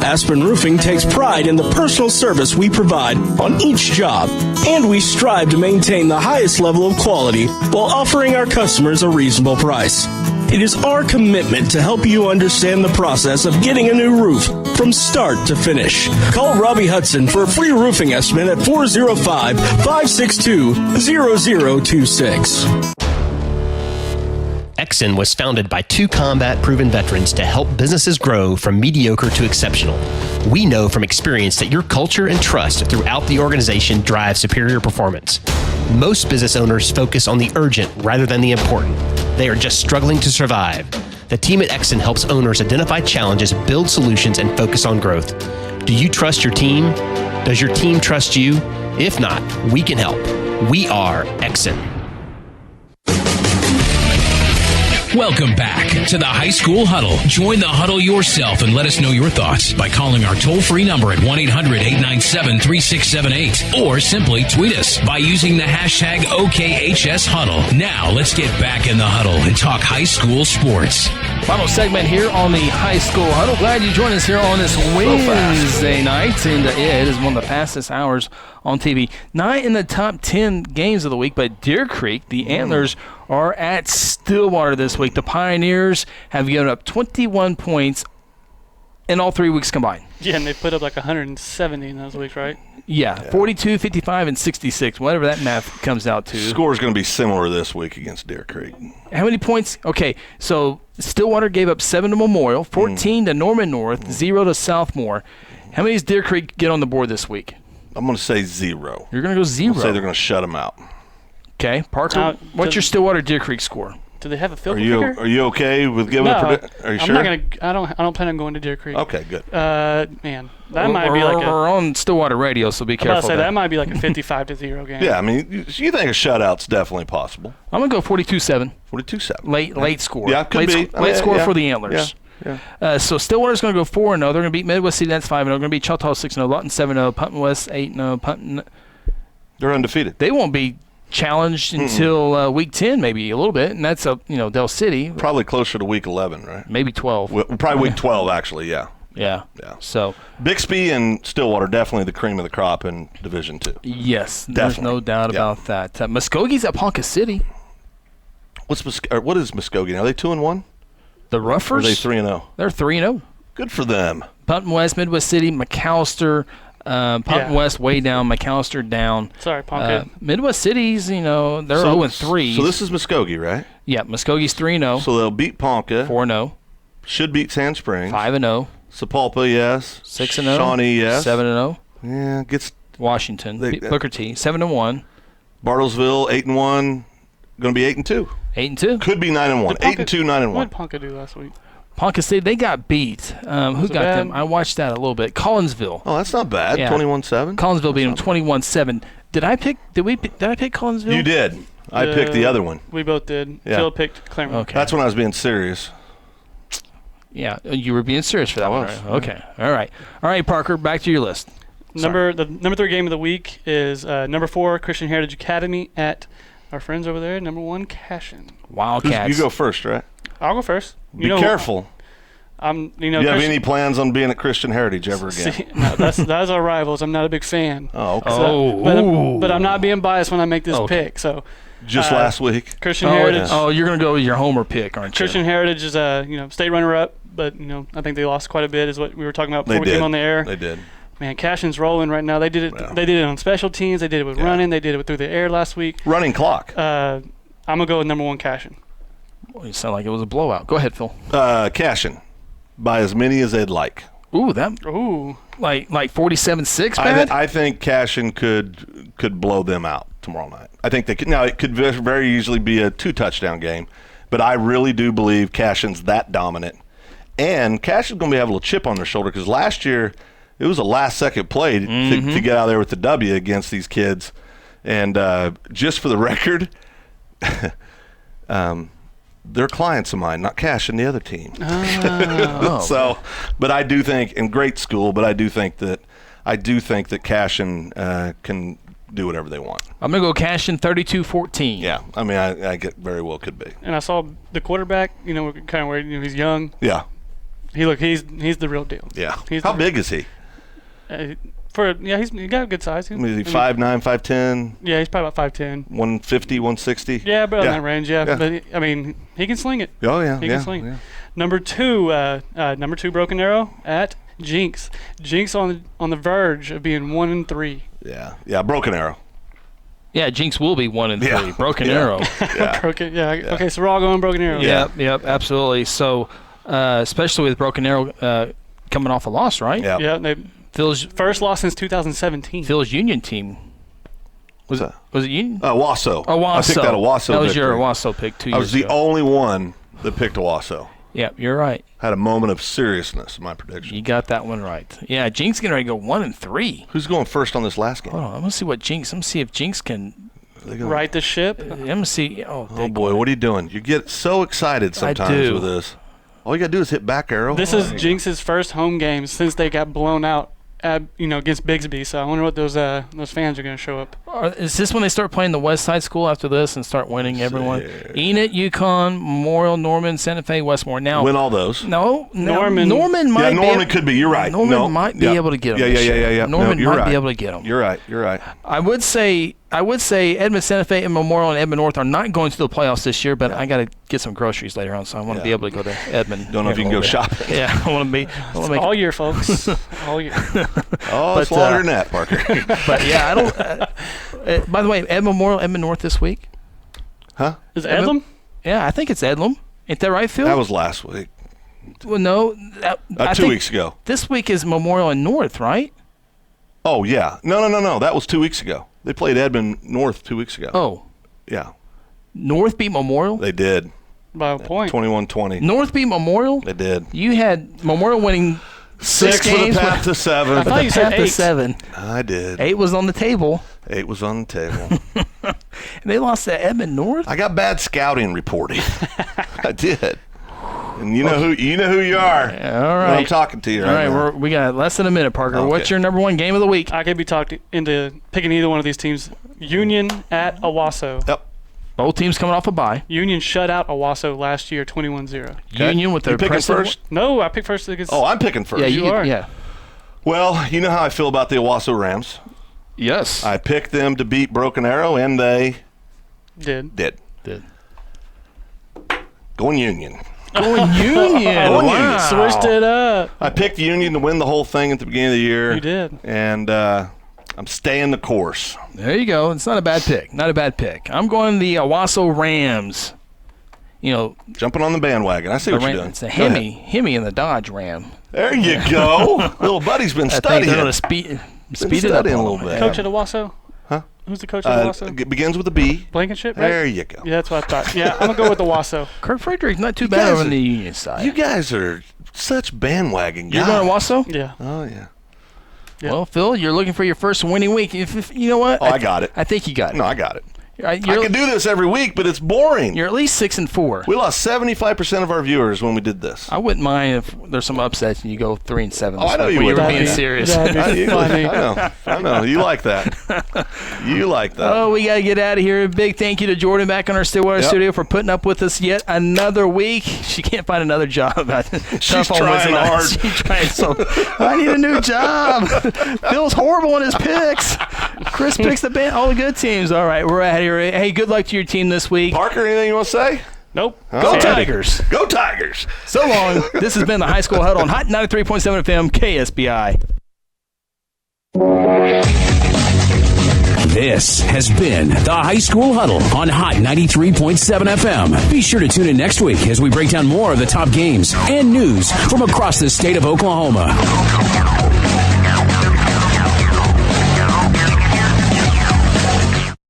Speaker 8: Aspen Roofing takes pride in the personal service we provide on each job, and we strive to maintain the highest level of quality while offering our customers a reasonable price. It is our commitment to help you understand the process of getting a new roof from start to finish. Call Robbie Hudson for a free roofing estimate at 405-562-0026.
Speaker 9: Exxon was founded by 2 combat-proven veterans to help businesses grow from mediocre to exceptional. We know from experience that your culture and trust throughout the organization drive superior performance. Most business owners focus on the urgent rather than the important. They are just struggling to survive. The team at Exxon helps owners identify challenges, build solutions, and focus on growth. Do you trust your team? Does your team trust you? If not, we can help. We are Exxon.
Speaker 1: Welcome back to the High School Huddle. Join the huddle yourself and let us know your thoughts by calling our toll-free number at 1-800-897-3678 or simply tweet us by using the hashtag OKHSHuddle. Now let's get back in the huddle and talk high school sports.
Speaker 2: Final segment here on the High School Huddle. Glad you joined us here on this Wednesday night. And it is one of the fastest hours on TV. Not in the top 10 games of the week, but Deer Creek, the Antlers, are at Stillwater this week. The Pioneers have given up 21 points in all 3 weeks combined.
Speaker 3: Yeah, and they put up like 170 in those weeks, right?
Speaker 2: Yeah, 42, 55, and 66, whatever that math comes out to.
Speaker 4: Score is going to be similar this week against Deer Creek.
Speaker 2: How many points? Okay, so Stillwater gave up 7 to Memorial, 14 to Norman North, 0 to Southmore. How many does Deer Creek get on the board this week?
Speaker 4: I'm going to say 0.
Speaker 2: You're going to go 0?
Speaker 4: I'll say they're going to shut them out.
Speaker 2: Okay, Parker, what's your Stillwater Deer Creek score?
Speaker 3: Do they have a field goal kicker?
Speaker 4: Are you okay with giving a prediction? Are you sure?
Speaker 3: I'm not gonna. I don't plan on going to Deer Creek.
Speaker 4: Okay, good.
Speaker 3: Man, that might be like
Speaker 2: we're on Stillwater radio, so be careful.
Speaker 3: I was about to say that might be like a 55-0 game.
Speaker 4: Yeah, I mean, you think a shutout's definitely possible?
Speaker 2: I'm gonna go 42-7.
Speaker 4: 42-7.
Speaker 2: Late score.
Speaker 4: Yeah, could be.
Speaker 2: Late score for the Antlers.
Speaker 4: Yeah.
Speaker 2: So Stillwater's going to go 4-0. They're going to beat Midwest City. That's 5-0. They're going to beat Choctaw 6-0. Lawton 7-0. Punton West 8-0. Punton.
Speaker 4: They're undefeated.
Speaker 2: They won't be challenged until week 10, maybe a little bit, and that's Del City.
Speaker 4: Probably closer to week 11, right?
Speaker 2: Maybe 12.
Speaker 4: Well, probably week 12, actually. Yeah.
Speaker 2: Yeah. So
Speaker 4: Bixby and Stillwater definitely the cream of the crop in Division II.
Speaker 2: Yes,
Speaker 4: definitely.
Speaker 2: There's no doubt about that. Muskogee's at Ponca City.
Speaker 4: What is Muskogee? Are they 2-1?
Speaker 2: The Ruffers?
Speaker 4: Or are they 3-0?
Speaker 2: They're 3-0.
Speaker 4: Good for them.
Speaker 2: Pumpkin West, Midwest City, McAllister. Pumpkin West way down, McAllister down.
Speaker 3: Sorry, Pumpkin.
Speaker 2: Midwest Cities, they're 0-3.
Speaker 4: So this is Muskogee, right?
Speaker 2: Yeah, Muskogee's 3-0.
Speaker 4: So they'll beat Ponca.
Speaker 2: 4-0.
Speaker 4: Should beat Sand Springs.
Speaker 2: 5-0.
Speaker 4: Sapulpa, yes.
Speaker 2: 6-0.
Speaker 4: Shawnee, yes.
Speaker 2: 7-0.
Speaker 4: Yeah, gets
Speaker 2: Washington. Booker T. 7-1.
Speaker 4: Bartlesville 8-1. Going to be 8-2.
Speaker 2: 8-2.
Speaker 4: Could be 9-1. 8-2, 9-1.
Speaker 3: What did Ponca do last week?
Speaker 2: Ponca City, they got beat. Who got them? I watched that a little bit. Collinsville.
Speaker 4: Oh, that's not bad. 21-7.
Speaker 2: Collinsville beat them 21-7. Did I pick Collinsville?
Speaker 4: You did. I picked the other one.
Speaker 3: We both did.
Speaker 4: Yeah.
Speaker 3: Phil picked Claremont.
Speaker 2: Okay.
Speaker 4: That's when I was being serious.
Speaker 2: Yeah, you were being serious for that one. Right? Okay. All right, Parker, back to your list.
Speaker 3: The number 3 game of the week is number 4 Christian Heritage Academy at our friends over there. Number 1 Cashin.
Speaker 2: Wildcats.
Speaker 4: You go first, right?
Speaker 3: I'll go first.
Speaker 4: Be careful.
Speaker 3: Do
Speaker 4: you have any plans on being at Christian Heritage ever again?
Speaker 3: See, no, that's our rivals. I'm not a big fan.
Speaker 4: Oh, okay.
Speaker 3: But I'm not being biased when I make this pick. So
Speaker 4: just last week,
Speaker 3: Christian Heritage.
Speaker 2: Oh, you're gonna go with your homer pick, aren't you?
Speaker 3: Christian Heritage is state runner-up, but I think they lost quite a bit. Is what we were talking about before we came on the air.
Speaker 4: They did.
Speaker 3: Man, Cashin's rolling right now. They did it. Yeah. They did it on special teams. They did it with running. They did it through the air last week.
Speaker 4: Running clock.
Speaker 3: I'm gonna go with number 1 Cashin.
Speaker 2: Well, you sound like it was a blowout. Go ahead, Phil.
Speaker 4: Cashin, by as many as they'd like.
Speaker 2: Ooh, like 47-6. Bad?
Speaker 4: I think Cashin could blow them out tomorrow night. I think they could. Now it could very easily be a 2-touchdown game, but I really do believe Cashin's that dominant, and Cashin's going to have a little chip on their shoulder because last year it was a last-second play to get out there with the W against these kids, and just for the record. They're clients of mine, not Cashin, the other team.
Speaker 2: Oh.
Speaker 4: But I do think, and great school, but I do think that Cashin can do whatever they want.
Speaker 2: I'm gonna go Cashin 32-14.
Speaker 4: Yeah, I mean, I get very well could be.
Speaker 3: And I saw the quarterback. We're kind of worried. He's young.
Speaker 4: Yeah.
Speaker 3: He's the real deal.
Speaker 4: Yeah. How big is he?
Speaker 3: He's got a good size.
Speaker 4: Is he 5'9", 5'10"?
Speaker 3: Yeah, he's probably about 5'10".
Speaker 4: 150, 160?
Speaker 3: Yeah, about in that range, yeah. But, I mean, he can sling it.
Speaker 4: Oh, yeah.
Speaker 3: He can sling it. Number 2 Broken Arrow at Jinx. Jinx on the verge of being 1-3.
Speaker 4: Yeah, Broken Arrow.
Speaker 2: Yeah, Jinx will be 1-3.
Speaker 4: Yeah.
Speaker 2: Broken Arrow.
Speaker 3: Yeah. Okay, so we're all going Broken Arrow.
Speaker 2: Yep, absolutely. So, especially with Broken Arrow coming off a loss, right?
Speaker 3: Yeah. Phil's first loss since 2017.
Speaker 2: Phil's Union team. Was it Union?
Speaker 4: Wasso.
Speaker 2: Oh, Wasso.
Speaker 4: I picked out a Wasso
Speaker 2: That was
Speaker 4: victory.
Speaker 2: your Wasso pick 2 years ago.
Speaker 4: I was the only one that picked a Wasso.
Speaker 2: Yeah, you're right.
Speaker 4: Had a moment of seriousness in my prediction.
Speaker 2: You got that one right. Yeah, Jinx getting ready to go 1-3.
Speaker 4: Who's going first on this last game?
Speaker 2: Hold on, I'm gonna see if Jinx can
Speaker 3: right the ship.
Speaker 2: I'm gonna see. Oh
Speaker 4: boy, what are you doing? You get so excited sometimes with this. All you gotta do is hit back arrow.
Speaker 3: This is Jinx's first home game since they got blown out. Against Bigsby, so I wonder what those fans are going to show up.
Speaker 2: Is this when they start playing the West Side School after this and start winning everyone? Enid, Yukon, Memorial, Norman, Santa Fe, Westmore. Now
Speaker 4: win all those.
Speaker 2: No,
Speaker 3: Norman
Speaker 2: might.
Speaker 4: Yeah, Norman could be. You're right.
Speaker 2: Norman might be able to get them.
Speaker 4: Yeah.
Speaker 2: Norman might be able to get them.
Speaker 4: You're right.
Speaker 2: I would say Edmond, Santa Fe, and Memorial and Edmond North are not going to the playoffs this year, but I got to get some groceries later on, so I want to be able to go to Edmond.
Speaker 4: Don't know if you can go shopping.
Speaker 2: Yeah, I want to be.
Speaker 3: All year, folks. All year.
Speaker 4: It's longer than that, Parker.
Speaker 2: But yeah, I don't. By the way, Edmond Memorial, Edmond North this week.
Speaker 4: Huh?
Speaker 3: Is it Edlem?
Speaker 2: Yeah, I think it's Edlem. Ain't that right, Phil?
Speaker 4: That was last week.
Speaker 2: Well, no.
Speaker 4: 2 weeks ago.
Speaker 2: This week is Memorial and North, right?
Speaker 4: Oh, yeah. No. That was 2 weeks ago. They played Edmond North 2 weeks ago.
Speaker 2: Oh.
Speaker 4: Yeah.
Speaker 2: North beat Memorial?
Speaker 4: They did.
Speaker 3: By a point.
Speaker 4: 21-20.
Speaker 2: North beat Memorial?
Speaker 4: They did.
Speaker 2: You had Memorial winning 6 games.
Speaker 4: For the path to 7.
Speaker 3: I thought you said 8.
Speaker 2: 7.
Speaker 4: I did.
Speaker 2: 8 was on the table.
Speaker 4: 8 was on the table.
Speaker 2: And they lost to Edmond North?
Speaker 4: I got bad scouting reporting. I did. And you know who you are.
Speaker 2: All right.
Speaker 4: I'm talking to you right now.
Speaker 2: All right, we got less than a minute, Parker.
Speaker 4: Okay.
Speaker 2: What's your number one game of the week?
Speaker 3: I could be talked into picking either one of these teams. Union at Owasso.
Speaker 4: Yep.
Speaker 2: Both teams coming off a bye.
Speaker 3: Union shut out Owasso last year, 21-0.
Speaker 2: Union with their
Speaker 4: picking first?
Speaker 3: No, I picked first against.
Speaker 4: Oh, I'm picking first.
Speaker 2: Yeah,
Speaker 3: you are.
Speaker 2: Yeah.
Speaker 4: Well, you know how I feel about the Owasso Rams.
Speaker 2: Yes.
Speaker 4: I picked them to beat Broken Arrow, and they
Speaker 3: did.
Speaker 4: Going Union.
Speaker 2: Going Union. Wow.
Speaker 3: Switched it up.
Speaker 4: I picked Union to win the whole thing at the beginning of the year.
Speaker 3: You did.
Speaker 4: And I'm staying the course.
Speaker 2: There you go. It's not a bad pick. Not a bad pick. I'm going the Owasso Rams. You know,
Speaker 4: jumping on the bandwagon. I see what you're doing.
Speaker 2: It's a Hemi in the Dodge Ram.
Speaker 4: There you go. Little buddy's been studying.
Speaker 2: I think they're going to speed it up
Speaker 4: a little bit.
Speaker 3: Coach at Owasso?
Speaker 4: Huh?
Speaker 3: Who's the coach at Owasso?
Speaker 4: It begins with a B.
Speaker 3: Blankenship, right?
Speaker 4: There you go.
Speaker 3: Yeah, that's what I thought. Yeah, I'm going to go with Owasso.
Speaker 2: Kirk Frederick's not too bad over on the Union side.
Speaker 4: You guys are such bandwagon guys.
Speaker 2: You're going to Owasso?
Speaker 3: Yeah.
Speaker 4: Oh, yeah.
Speaker 3: Yep.
Speaker 2: Well, Phil, you're looking for your first winning week. If you know what?
Speaker 4: Oh, I got it.
Speaker 2: I think you got it.
Speaker 4: No, I got it.
Speaker 2: I
Speaker 4: could do this every week, but it's boring.
Speaker 2: You're at least 6-4.
Speaker 4: We lost 75% of our viewers when we did this.
Speaker 2: I wouldn't mind if there's some upsets and you go 3-7.
Speaker 4: Oh, I know you
Speaker 2: would.
Speaker 4: would.
Speaker 2: You were being serious.
Speaker 4: I know. You like that. You like that.
Speaker 2: Oh, we got to get out of here. A big thank you to Jordan back in our Stillwater studio for putting up with us yet another week. She can't find another job.
Speaker 4: She's trying hard.
Speaker 2: She's trying so. I need a new job. Phil's horrible in his picks. Chris picks all the good teams. All right, we're out of here. Hey, good luck to your team this week.
Speaker 4: Parker, anything you want to say?
Speaker 3: Nope.
Speaker 2: Go Tigers.
Speaker 4: Go Tigers.
Speaker 2: So long. This has been the High School Huddle on Hot 93.7 FM KSBI.
Speaker 1: This has been the High School Huddle on Hot 93.7 FM. Be sure to tune in next week as we break down more of the top games and news from across the state of Oklahoma.